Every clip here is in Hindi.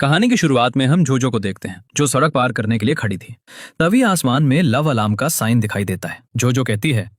कहानी की शुरुआत में हम जोजो को देखते हैं जो सड़क पार करने के लिए खड़ी थी। तभी आसमान में लव अलार्म का साइन दिखाई देता है। जोजो कहती है,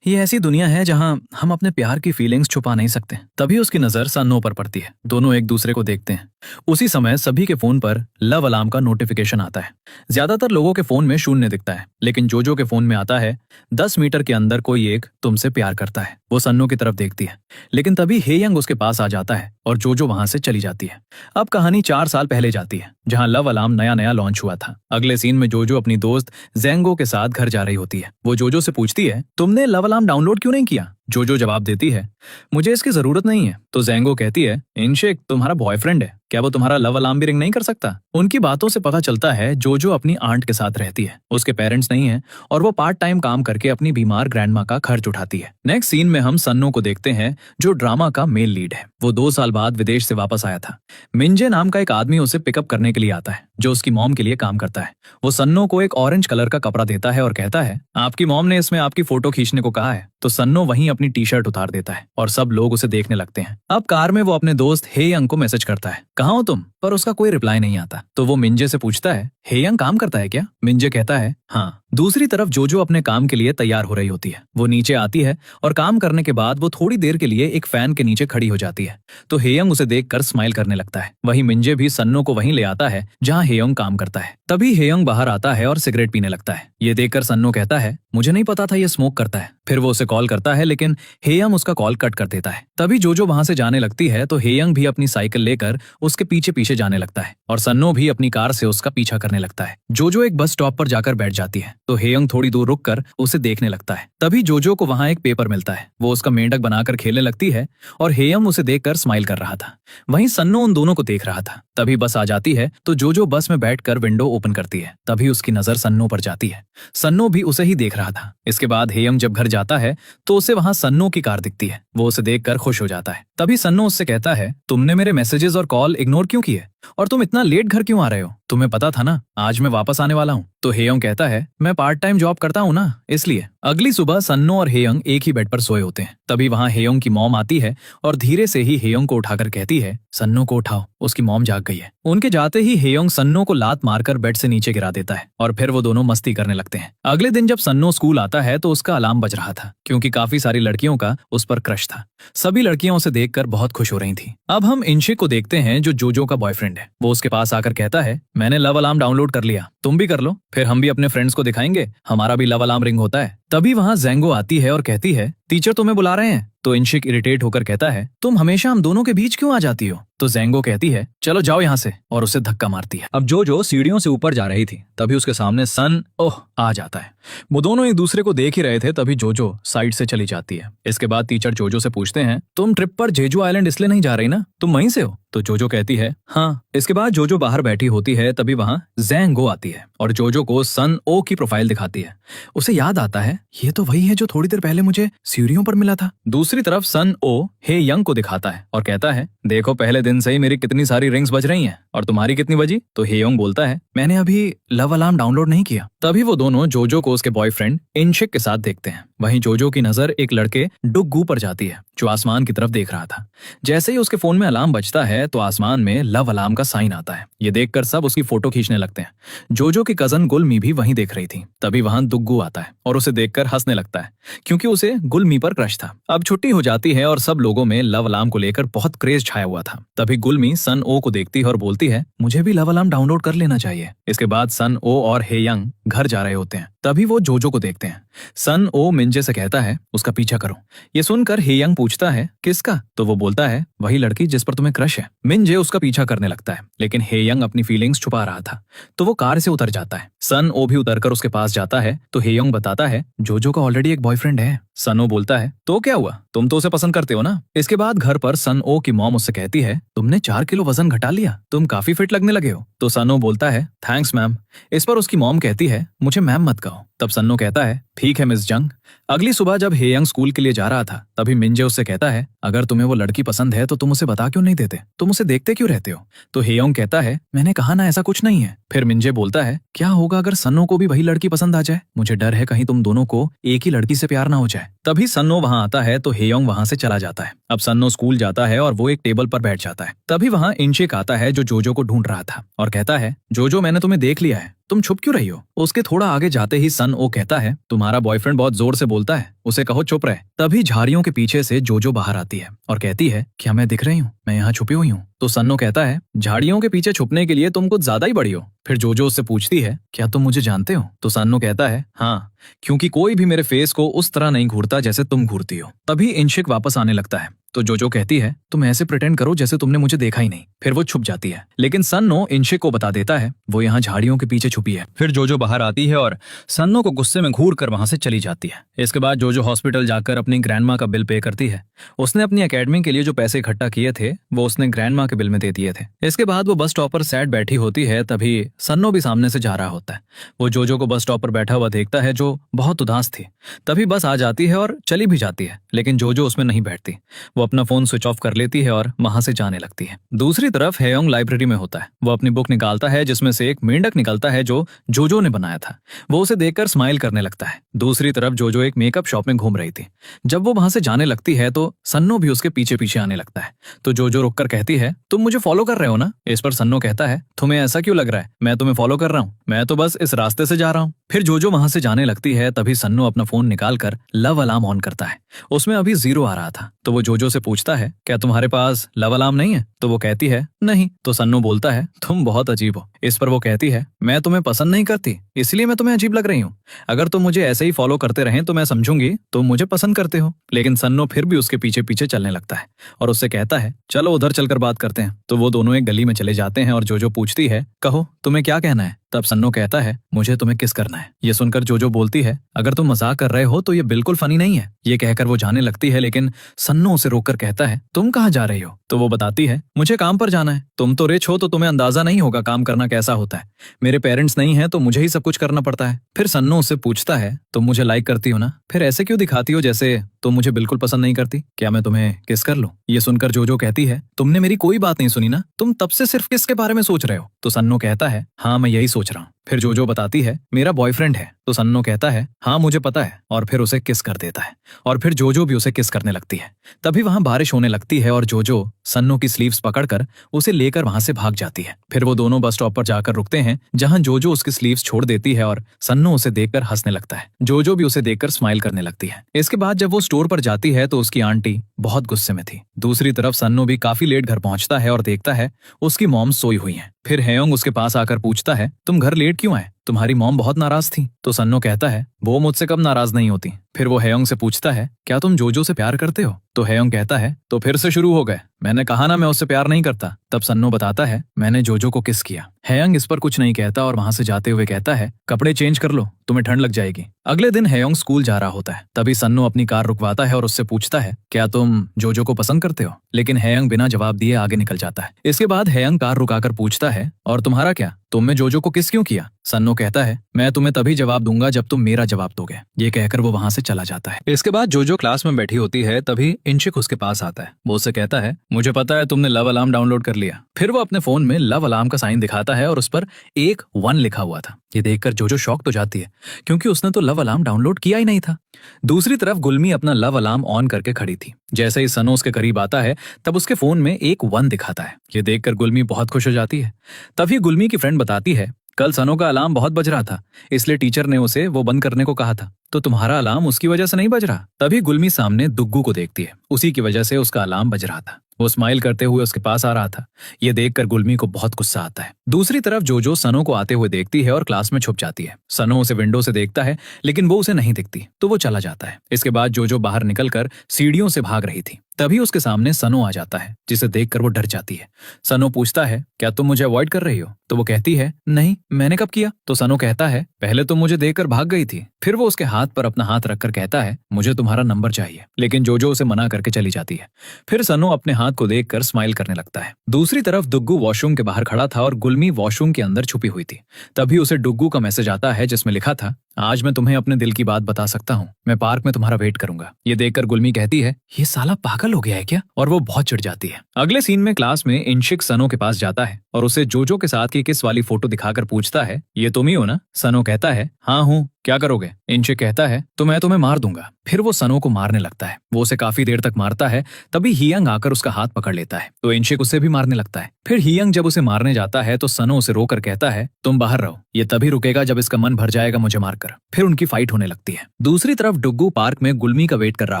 ये ऐसी दुनिया है जहां हम अपने प्यार की फीलिंग्स छुपा नहीं सकते। तभी उसकी नजर सन्नो पर पड़ती है। दोनों एक दूसरे को देखते हैं। उसी समय सभी के फोन पर लव अलार्म का नोटिफिकेशन आता है। ज्यादातर लोगों के फोन में शून्य दिखता है, लेकिन जोजो के फोन में आता है 10 मीटर के अंदर कोई एक तुमसे प्यार करता है। वो सन्नो की तरफ देखती है, लेकिन तभी हेयंग उसके पास आ जाता है और जोजो वहां से चली जाती है। अब कहानी 4 साल पहले जाती है, जहां लव अलार्म नया नया लॉन्च हुआ था। अगले सीन में जोजो अपनी दोस्त जेंगो के साथ घर जा रही होती है। वो जोजो से पूछती है, तुमने लव अलार्म डाउनलोड क्यों नहीं किया? जोजो जवाब देती है, मुझे इसकी जरूरत नहीं है। तो जेंगो कहती है, इनशेक तुम्हारा बॉयफ्रेंड है, क्या वो तुम्हारा लव अलार्म भी रिंग नहीं कर सकता? उनकी बातों से पता चलता है जोजो अपनी आंट के साथ रहती है। उसके पेरेंट्स नहीं है और वो पार्ट टाइम काम करके अपनी बीमार ग्रैंडमा का खर्च उठाती है। नेक्स्ट सीन में हम सन्नो को देखते हैं, जो ड्रामा का मेल लीड है। वो 2 साल बाद विदेश से वापस आया था। मिंजे नाम का एक आदमी उसे पिकअप करने के लिए आता है, जो उसकी मॉम के लिए काम करता है। वो सन्नो को एक ऑरेंज कलर का कपड़ा देता है और कहता है, आपकी मॉम ने इसमें आपकी फोटो खींचने को कहा है। तो सन्नो वहीं अपनी टी शर्ट उतार देता है और सब लोग उसे देखने लगते हैं। अब कार में वो अपने दोस्त हेयंग को मैसेज करता है, कहाँ हो तुम? पर उसका कोई रिप्लाई नहीं आता। तो वो मिंजे से पूछता है, हेयंग काम करता है क्या? मिंजे कहता है, हाँ। दूसरी तरफ जोजो अपने काम के लिए तैयार हो रही होती है। वो नीचे आती है और काम करने के बाद वो थोड़ी देर के लिए एक फैन के नीचे खड़ी हो जाती है। तो हेयंग उसे देखकर स्माइल करने लगता है। वहीं मिंजे भी सन्नो को वहीं ले आता है जहां हेयंग काम करता है। तभी हेयंग बाहर आता है और सिगरेट पीने लगता है। ये देखकर सन्नो कहता है, मुझे नहीं पता था ये स्मोक करता है। फिर वो उसे कॉल करता है, लेकिन हेयंग उसका कॉल कट कर देता है। तभी जोजो वहां से जाने लगती है तो हेयंग भी अपनी साइकिल लेकर उसके पीछे पीछे जाने लगता है और सन्नो भी अपनी कार से उसका पीछा करने लगता है। जोजो एक बस स्टॉप पर जाकर बैठ जाती है तो हेयंग थोड़ी दूर रुककर उसे देखने लगता है। तभी जोजो को वहां एक पेपर मिलता है। वो उसका मेंढक बनाकर खेलने लगती है और हेयंग उसे देखकर स्माइल कर रहा था। वहीं सन्नो उन दोनों को देख रहा था। तभी बस आ जाती है तो जोजो बस में बैठकर विंडो ओपन करती है। तभी उसकी नजर सन्नो पर जाती है। सन्नो भी उसे ही देख रहा था। इसके बाद हेयंग जब घर जाता है तो उसे वहां सन्नो की कार दिखती है। वो उसे देखकर खुश हो जाता है। तभी सन्नो उससे कहता है, तुमने मेरे मैसेजेस और कॉल इग्नोर क्यों किए? और तुम इतना लेट घर क्यों आ रहे हो? तुम्हें पता था ना आज मैं वापस आने वाला हूँ। तो हेयंग कहता है, मैं पार्ट टाइम जॉब करता हूँ ना, इसलिए। अगली सुबह सन्नो और हेयंग एक ही बेड पर सोए होते हैं। तभी वहां हेयंग की मॉम आती है और धीरे से ही हेयंग को उठाकर कहती है, सन्नो को उठाओ, उसकी मॉम जाग गई है। उनके जाते ही हेयंग सन्नो को लात मारकर बेड से नीचे गिरा देता है और फिर वो दोनों मस्ती करने लगते हैं। अगले दिन जब सन्नो स्कूल आता है तो उसका अलार्म बज रहा था, क्योंकि काफी सारी लड़कियों का उस पर क्रश था। सभी लड़कियां उसे देखकर बहुत खुश हो रही थी। अब हम इनशिक को देखते हैं, जो जोजो का बॉयफ्रेंड है। वो उसके पास आकर कहता है, मैंने लव अलार्म डाउनलोड कर लिया, तुम भी कर लो, फिर हम भी अपने फ्रेंड्स को दिखाएंगे हमारा भी लव अलार्म रिंग होता है। तभी वहां जेंगो आती है और कहती है, टीचर तुम्हें बुला रहे हैं। तो इनशिक इरिटेट होकर कहता है, तुम हमेशा हम दोनों के बीच क्यों आ जाती हो? तो जेंगो कहती है, चलो जाओ यहाँ से, और उसे धक्का मारती है। अब जोजो सीढ़ियों से ऊपर जा रही थी, तभी उसके सामने सन ओह आ जाता है। वो दोनों एक दूसरे को देख ही रहे थे, तभी जोजो साइड से चली जाती है। इसके बाद टीचर जोजो से पूछते हैं, तुम ट्रिप पर जेजू आइलैंड इसलिए नहीं जा रही ना, तुम वहीं से हो? तो जोजो कहती है, हाँ। इसके बाद जोजो बाहर बैठी होती है, तभी वहां जेंगो आती है और जोजो को सन ओ की प्रोफाइल दिखाती है। उसे याद आता है, ये तो वही है जो थोड़ी देर पहले मुझे सीढ़ियों पर मिला था। दूसरी तरफ सन ओ हेयंग को दिखाता है और कहता है, देखो पहले दिन से ही मेरी कितनी सारी रिंग्स बज रही हैं और तुम्हारी कितनी बजी? तो हेयंग बोलता है, मैंने अभी लव अलार्म डाउनलोड नहीं किया। तभी वो दोनों जोजो को उसके बॉयफ्रेंड इनशिक के साथ देखते हैं। वहीं जोजो की नजर एक लड़के डुगगू पर जाती है, जो आसमान की तरफ देख रहा था। जैसे ही उसके फोन में अलार्म बजता है तो आसमान में लव अलार्म का साइन आता है। ये देखकर सब उसकी फोटो खींचने लगते हैं। जोजो की कजन गुलमी भी वहीं देख रही थी। तभी वहां दुग्गू आता है और उसे देखकर हंसने लगता है, क्योंकि उसे गुलमी पर क्रश था। अब छुट्टी हो जाती है और सब लोगों में लव अलार्म को लेकर बहुत क्रेज छाया हुआ था। तभी गुलमी सन ओ को देखती है और बोलती है, मुझे भी लव अलार्म डाउनलोड कर लेना चाहिए। इसके बाद सन ओ और हेयंग घर जा रहे होते हैं। तभी वो जोजो को देखते हैं। सन ओ मिंजे से कहता है, उसका पीछा करो। ये सुनकर हेयंग पूछता है, किसका? तो वो बोलता है, वही लड़की जिस पर तुम्हें क्रश है। मिंजे उसका पीछा करने लगता है, लेकिन हेयंग अपनी फीलिंग्स छुपा रहा था, तो वो कार से उतर जाता है। सन ओ भी उतरकर उसके पास जाता है तो हेयंग बताता है, जोजो का ऑलरेडी एक बॉयफ्रेंड है। सन ओ बोलता है, तो क्या हुआ, तुम तो उसे पसंद करते हो ना? इसके बाद घर पर सन ओ की मॉम उससे कहती है, तुमने 4 किलो वजन घटा लिया, तुम काफी फिट लगने लगे हो। तो सन ओ बोलता है, थैंक्स मैम। इस पर उसकी मॉम कहती है, मुझे मैम मत कहो। तब सन्नो कहता है, ठीक है मिस जंग। अगली सुबह जब हेयंग स्कूल के लिए जा रहा था, तभी मिंजे उससे कहता है, अगर तुम्हें वो लड़की पसंद है तो तुम उसे बता क्यों नहीं देते, तुम उसे देखते क्यों रहते हो? तो हेयोंग कहता है, मैंने कहा ना ऐसा कुछ नहीं है। फिर मिंजे बोलता है, क्या होगा अगर सन्नो को भी वही लड़की पसंद आ जाए? मुझे डर है कहीं तुम दोनों को एक ही लड़की से प्यार ना हो जाए। तभी सन्नो वहां आता है तो हेयोंग वहां से चला जाता है। अब सन्नो स्कूल जाता है और वो एक टेबल पर बैठ जाता है। तभी वहां इंशिक आता है जो जोजो को ढूंढ रहा था और कहता है, जोजो मैंने तुम्हें देख लिया है, तुम छुप क्यों रही हो? उसके थोड़ा आगे जाते ही सन ओ कहता है, तुम्हारा बॉयफ्रेंड बहुत जोर से बोलता है, उसे कहो चुप रहे। तभी झाड़ियों के पीछे से जोजो बाहर आती है और कहती है, क्या मैं दिख रही हूँ? मैं यहाँ छुपी हुई हूँ। तो सन्नो कहता है, झाड़ियों के पीछे छुपने के लिए तुम कुछ ज्यादा ही बड़ी हो। फिर जोजो उससे पूछती है, क्या तुम मुझे जानते हो? तो सन्नो कहता है, हाँ, क्योंकि कोई भी मेरे फेस को उस तरह नहीं घूरता जैसे तुम घूरती हो। तभी इंशिक वापस आने लगता है तो जोजो कहती है, तुम ऐसे प्रिटेंड करो जैसे तुमने मुझे देखा ही नहीं। फिर वो छुप जाती है, लेकिन सन्नो इंशिक को बता देता है वो यहाँ झाड़ियों के पीछे छुपी है। फिर जोजो बाहर आती है और सन्नो को गुस्से में घूर कर वहां से चली जाती है। इसके बाद जोजो हॉस्पिटल जाकर अपनी ग्रैंडमा का बिल पे करती है। उसने अपनी एकेडमी के लिए जो पैसे इकट्ठा किए थे वो उसने ग्रैंडमा के बिल में दे दिए थे। इसके बाद वो बस स्टॉप पर सैड बैठी होती है। तभी सन्नो भी सामने से जा रहा होता है। वो जोजो को बस स्टॉप पर बैठा हुआ देखता है जो बहुत उदास थी। तभी बस आ जाती है और चली भी जाती है, लेकिन जोजो उसमें नहीं बैठती। वो अपना फोन स्विच ऑफ कर लेती है और वहां से जाने लगती है। दूसरी तरफ हेयोंग लाइब्रेरी में होता है। वो अपनी बुक निकालता है जिसमें से एक मेंढक निकलता है जो जोजो ने बनाया था। वो उसे देखकर स्माइल करने लगता है। दूसरी तरफ जोजो एक मेकअप शॉप में घूम रही थी। जब वो वहां से जाने लगती है तो सन्नो भी उसके पीछे पीछे आने लगता है। तो जोजो रुककर कहती है, तुम मुझे फॉलो कर रहे हो ना? इस पर सन्नो कहता है, तुम्हें ऐसा क्यों लग रहा है मैं तुम्हें फॉलो कर रहा हूँ? मैं तो बस इस रास्ते से जा रहा हूँ। फिर जोजो वहां से जाने लगती है। तभी सन्नो अपना फोन निकालकर लव अलार्म ऑन करता है। उसमें अभी 0 आ रहा था। तो वो जोजो से पूछता है, क्या तुम्हारे पास लव अलार्म नहीं है? तो वो कहती है, नहीं। तो सन्नो बोलता है, तुम बहुत अजीब हो। इस पर वो कहती है, मैं तुम्हें पसंद नहीं करती इसलिए मैं तुम्हें अजीब लग रही हूँ। अगर तुम मुझे ऐसे ही फॉलो करते रहें तो मैं समझूंगी तुम मुझे पसंद करते हो। लेकिन सन्नो फिर भी उसके पीछे पीछे चलने लगता है और उससे कहता है, चलो उधर चलकर बात करते हैं। तो वो दोनों एक गली में चले जाते हैं और जोजो पूछती है, कहो तुम्हें क्या कहना है? तब सन्नो कहता है, मुझे तुम्हें किस करना है। ये सुनकर जोजो बोलती है, अगर तुम मजाक कर रहे हो तो ये बिल्कुल फनी नहीं है। ये कहकर वो जाने लगती है, लेकिन सन्नो उसे रोककर कहता है, तुम कहाँ जा रही हो? तो वो बताती है, मुझे काम पर जाना है। तुम तो रिच हो तो तुम्हें अंदाजा नहीं होगा काम करना कैसा होता है। मेरे पेरेंट्स नहीं है तो मुझे ही सब कुछ करना पड़ता है। फिर सन्नो उससे पूछता है, तुम मुझे लाइक करती हो ना? फिर ऐसे क्यों दिखाती हो जैसे तुम मुझे बिल्कुल पसंद नहीं करती? क्या मैं तुम्हें किस कर लूं? ये सुनकर जोजो कहती है, तुमने मेरी कोई बात नहीं सुनी ना? तुम तब से सिर्फ किस के बारे में सोच रहे हो? तो सन्नो कहता है, हाँ मैं यही सोच रहा हूँ। फिर जोजो बताती है, मेरा बॉयफ्रेंड है। तो सन्नो कहता है, हाँ मुझे पता है। और फिर उसे किस कर देता है और फिर जोजो भी उसे किस करने लगती है। तभी वहां बारिश होने लगती है और जोजो सन्नो की स्लीव्स पकड़कर उसे लेकर वहां से भाग जाती है। फिर वो दोनों बस स्टॉप पर जाकर रुकते हैं जहां जोजो उसकी स्लीव्स छोड़ देती है और सन्नो उसे देखकर हंसने लगता है। जोजो भी उसे देखकर स्माइल करने लगती है। इसके बाद जब वो स्टोर पर जाती है तो उसकी आंटी बहुत गुस्से में थी। दूसरी तरफ सन्नो भी काफी लेट घर पहुंचता है और देखता है उसकी मॉम सोई हुई है। फिर हेयोंग उसके पास आकर पूछता है, तुम घर लेट क्यों आए? तुम्हारी मॉम बहुत नाराज थी। तो सन्नो कहता है, वो मुझसे कब नाराज नहीं होती। फिर वो हेयोंग से पूछता है, क्या तुम जोजो से प्यार करते हो? तो हेयोंग कहता है, तो फिर से शुरू हो गए, मैंने कहा ना मैं उससे प्यार नहीं करता। तब सन्नो बताता है, मैंने जोजो को किस किया। हेयोंग इस पर कुछ नहीं कहता और वहां से जाते हुए कहता है, कपड़े चेंज कर लो, तुम्हें ठंड लग जाएगी। अगले दिन हेयोंग स्कूल जा रहा होता है। तभी सन्नो अपनी कार रुकवाता है और उससे पूछता है, क्या तुम जोजो को पसंद करते हो? लेकिन हेयोंग बिना जवाब दिए आगे निकल जाता है। इसके बाद हेयोंग कार रुकाकर पूछता है, और तुम्हारा क्या? तुमने जोजो को किस क्यों किया? सन्नो कहता है, मैं तुम्हें तभी जवाब दूंगा जब तुम मेरा जवाब दोगे। ये कहकर वो वहां से चला जाता है। इसके बाद जोजो क्लास में बैठी होती है। तभी इंशिक उसके पास आता है। वो उससे कहता है, मुझे पता है तुमने लव अलार्म डाउनलोड कर लिया। फिर वो अपने फोन में लव अलार्म का साइन दिखाता है और उस पर 1 लिखा हुआ था। ये देखकर जोजो शॉक तो जाती है क्योंकि उसने तो लव अलार्म डाउनलोड किया ही नहीं था। दूसरी तरफ गुलमी अपना लव अलार्म ऑन करके खड़ी थी। जैसे ही सनो उसके करीब आता है तब उसके फोन में 1 दिखाता है। ये देखकर गुलमी बहुत खुश हो जाती है। तभी गुलमी की फ्रेंड बताती है, कल सनो का अलार्म बहुत बज रहा था, इसलिए टीचर ने उसे वो बंद करने को कहा था। तो तुम्हारा अलार्म उसकी वजह से नहीं बज रहा। तभी गुलमी सामने दुग्गू को देखती है। उसी की वजह से उसका अलार्म बज रहा था। वो स्माइल करते हुए उसके पास आ रहा था। ये देखकर गुलमी को बहुत गुस्सा आता है। दूसरी तरफ जोजो सनो को आते हुए देखती है और क्लास में छुप जाती है। सनो उसे विंडो से देखता है लेकिन वो उसे नहीं दिखती, तो वो चला जाता है। इसके बाद जोजो बाहर निकलकर सीढ़ियों से भाग रही थी। तभी उसके सामने सनो आ जाता है, जिसे देखकर वो डर जाती है। सनो पूछता है, क्या तुम मुझे अवॉइड कर रही हो? तो वो कहती है, नहीं, मैंने कब किया? तो सनो कहता है, पहले तुम मुझे देखकर भाग गई थी। फिर वो उसके हाथ पर अपना हाथ रखकर कहता है, मुझे तुम्हारा नंबर चाहिए। लेकिन जोजो उसे मना करके चली जाती है। फिर सनो अपने हाथ को देखकर स्माइल करने लगता है। दूसरी तरफ डुग्गू वॉशरूम के बाहर खड़ा था और गुलमी वॉशरूम के अंदर छुपी हुई थी। तभी उसे डुग्गू का मैसेज आता है जिसमें लिखा था, आज मैं तुम्हें अपने दिल की बात बता सकता हूँ। मैं पार्क में तुम्हारा वेट करूंगा। ये देखकर गुलमी कहती है, ये साला पागल हो गया है क्या? और वो बहुत चिढ़ जाती है। अगले सीन में क्लास में इंशिक सनो के पास जाता है और उसे जोजो के साथ की किस वाली फोटो दिखाकर पूछता है, ये तुम ही हो ना? सनो कहता है, हाँ हूँ, क्या करोगे? इंशिक कहता है, तो मैं तुम्हें मार दूंगा। फिर वो सनो को मारने लगता है। वो उसे काफी देर तक मारता है। तभी हियंग आकर उसका हाथ पकड़ लेता है तो इंशिक उसे भी मारने लगता है। फिर हियंग जब उसे मारने जाता है तो सनो उसे रोकर कहता है, तुम बाहर रहो, ये तभी रुकेगा जब इसका मन भर जाएगा मुझे मारकर। फिर उनकी फाइट होने लगती है। दूसरी तरफ डुग्गू पार्क में गुलमी का वेट कर रहा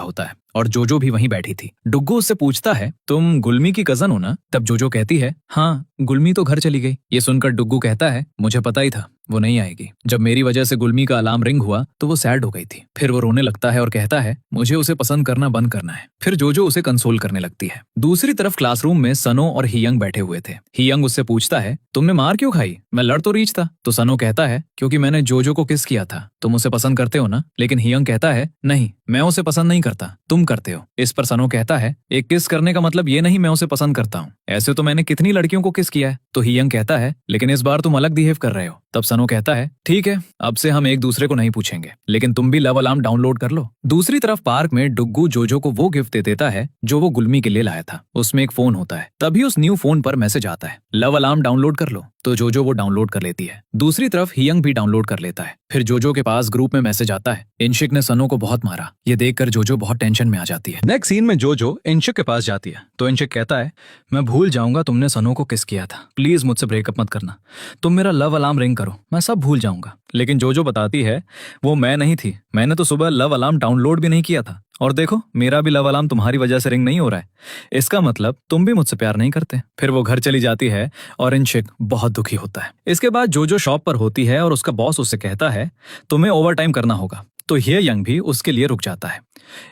होता है और जोजो भी वहीं बैठी थी। डुग्गू उससे पूछता है, तुम गुलमी की कजन हो ना? तब जोजो कहती है, हाँ, गुलमी तो घर चली गई। ये सुनकर डुग्गू कहता है, मुझे पता ही था वो नहीं आएगी। जब मेरी वजह से गुलमी का अलार्म रिंग हुआ तो वो सैड हो गई थी। फिर वो रोने लगता है और कहता है, मुझे उसे पसंद करना बंद करना है। फिर जोजो उसे कंसोल करने लगती है। दूसरी तरफ क्लासरूम में सनो और हियंग बैठे हुए थे। हियंग उससे पूछता है, तुमने मार क्यों खाई? मैं लड़ तो रीच था। तो सनो कहता है, क्योंकि मैंने जोजो को किस किया था। तुम उसे पसंद करते हो ना? लेकिन हियंग कहता है, नहीं, मैं उसे पसंद नहीं करता, तुम करते हो। इस पर सनो कहता है, एक किस करने का मतलब ये नहीं मैं उसे पसंद करता हूँ, ऐसे तो मैंने कितनी लड़कियों को किस किया है। तो हियंग कहता है, लेकिन इस बार तुम अलग बिहेव कर रहे हो। तब सनो कहता है, ठीक है, अब से हम एक दूसरे को नहीं पूछेंगे, लेकिन तुम भी लव अलार्म डाउनलोड कर लो। दूसरी तरफ पार्क में डुग्गू जोजो को वो गिफ्ट दे देता है जो वो गुलमी के लिए लाया था। उसमें एक फोन होता है। तभी उस न्यू फोन पर मैसेज आता है, लव अलार्म डाउनलोड कर लो। तो जोजो वो डाउनलोड कर लेती है। दूसरी तरफ हियंग भी डाउनलोड कर लेता है। फिर जोजो के पास ग्रुप में मैसेज आता है, इंशिक ने सनो को बहुत मारा। ये देखकर जोजो बहुत टेंशन में आ जाती है। नेक्स्ट सीन में जोजो इंशिक के पास जाती है तो इंशिक कहता है, मैं भूल जाऊंगा तुमने सनो को किस किया था, प्लीज मुझसे ब्रेकअप मत करना, तुम मेरा लव अलार्म रिंग करो, मैं सब भूल जाऊंगा। लेकिन जोजो बताती है, वो मैं नहीं थी, मैंने तो सुबह लव अलार्म डाउनलोड भी नहीं किया था, और देखो मेरा भी लव अलार्म तुम्हारी वजह से रिंग नहीं हो रहा है, इसका मतलब तुम भी मुझसे प्यार नहीं करते। फिर वो घर चली जाती है और इंशिक बहुत दुखी होता है। इसके बाद जोजो शॉप पर होती है और उसका बॉस उससे कहता है, तुम्हें ओवर टाइम करना होगा। तो हियंग भी उसके लिए रुक जाता है।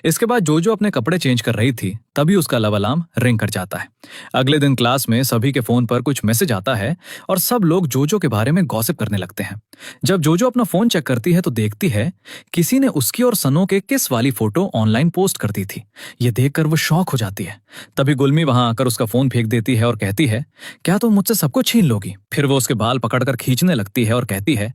इसके बाद जोजो अपने कपड़े चेंज कर रही थी तभी उसका लव अलार्म रिंग कर जाता है। अगले दिन क्लास में सभी के फोन पर कुछ मैसेज आता है और सब लोग जोजो के बारे में गॉसिप करने लगते हैं। जब जोजो अपना फोन चेक करती है तो देखती है किसी ने उसकी और सनो के किस वाली फोटो ऑनलाइन पोस्ट कर दी थी। ये देखकर वो शॉक हो जाती है। तभी गुलमी वहां आकर उसका फोन फेंक देती है और कहती है, क्या तुम मुझसे सब कुछ छीन लोगी? फिर वो उसके बाल पकड़कर खींचने लगती है और कहती है,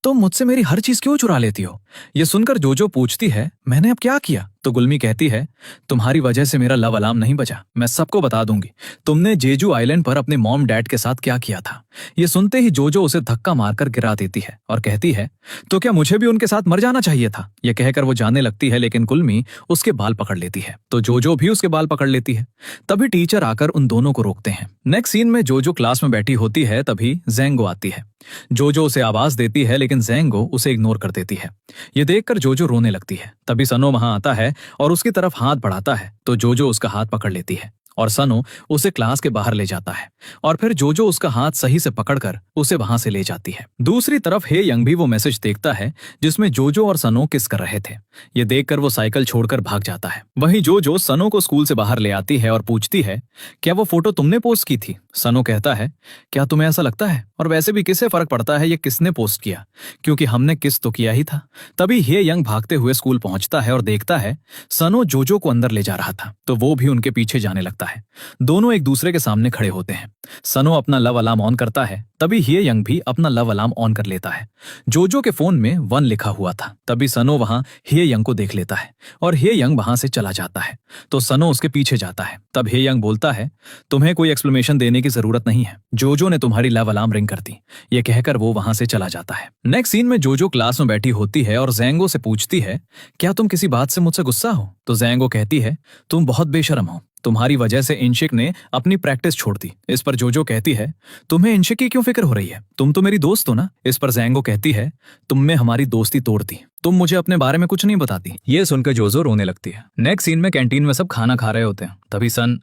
तुम मुझसे मेरी हर चीज क्यों चुरा लेती हो? ये सुनकर जोजो पूछती है, मैंने अब क्या किया? तो गुलमी कहती है, तुम्हारी वजह से मेरा लव अलार्म नहीं बचा, मैं सबको बता दूंगी तुमने जेजू आइलैंड पर अपने मॉम डैड के साथ क्या किया था। ये सुनते ही जोजो उसे धक्का मारकर गिरा देती है और कहती है, तो क्या मुझे भी उनके साथ मर जाना चाहिए था? ये कहकर वो जाने लगती है लेकिन गुलमी उसके बाल पकड़ लेती है तो जोजो भी उसके बाल पकड़ लेती है। तभी टीचर आकर उन दोनों को रोकते हैं। नेक्स्ट सीन में जोजो क्लास में बैठी होती है तभी ज़ेंगो आती है। जोजो उसे आवाज देती है लेकिन ज़ेंगो उसे इग्नोर कर देती है। ये देखकर जोजो रोने लगती है। तभी सनो वहां आता है और उसकी तरफ हाथ बढ़ाता है तो जोजो उसका हाथ पकड़ लेती है और सनो उसे क्लास के बाहर ले जाता है और फिर जोजो उसका हाथ सही से पकड़कर उसे वहां से ले जाती है। दूसरी तरफ हियंग भी वो मैसेज देखता है जिसमें जोजो और सनो किस कर रहे थे। ये देखकर वो साइकिल छोड़कर भाग जाता है। वहीं जोजो सनो को स्कूल से बाहर ले आती है और पूछती है, क्या वो फोटो तुमने पोस्ट की थी? सनो कहता है, क्या तुम्हें ऐसा लगता है? और वैसे भी किससे फर्क पड़ता है ये किसने पोस्ट किया, क्योंकि हमने किस तो किया ही था। तभी हियंग भागते हुए स्कूल पहुंचता है और देखता है सनो जोजो को अंदर ले जा रहा था तो वो भी उनके पीछे जाने लगता है। दोनों एक दूसरे के सामने खड़े होते हैं। सनो अपना लव अलार्म ऑन करता है तभी हियंग भी अपना लव अलार्म ऑन कर लेता है। जोजो के फोन में 1 लिखा हुआ था। तभी सनो वहां हियंग को देख लेता है और हियंग वहां से चला जाता है तो सनो उसके पीछे जाता है। तब हियंग बोलता है, तुम्हें कोई एक्सप्लेनेशन देने की जरूरत नहीं है, जोजो ने तुम्हारी लव अलार्म रिंग कर दी। ये कहकर वो वहां से चला जाता है। नेक्स्ट सीन में जोजो क्लास में बैठी होती है और ज़ेंगो से पूछती है, क्या तुम किसी बात से मुझसे गुस्सा हो? तो ज़ेंगो कहती है, तुम बहुत बेशरम हो, तुम्हारी वजह से इंशिक ने अपनी प्रैक्टिस छोड़ दी। इस पर जोजो कहती है, तुम्हें इंशिक की क्यों फिक्र हो रही है? तुम तो मेरी दोस्त हो ना। इस पर ज़ेंगो कहती है, तुमने हमारी दोस्ती तोड़ दी, तुम मुझे अपने बारे में कुछ नहीं बताती। ये सुनकर जोजो रोने लगती है। नेक्स्ट सीन में कैंटीन में सब खाना खा रहे होते हैं तभी सन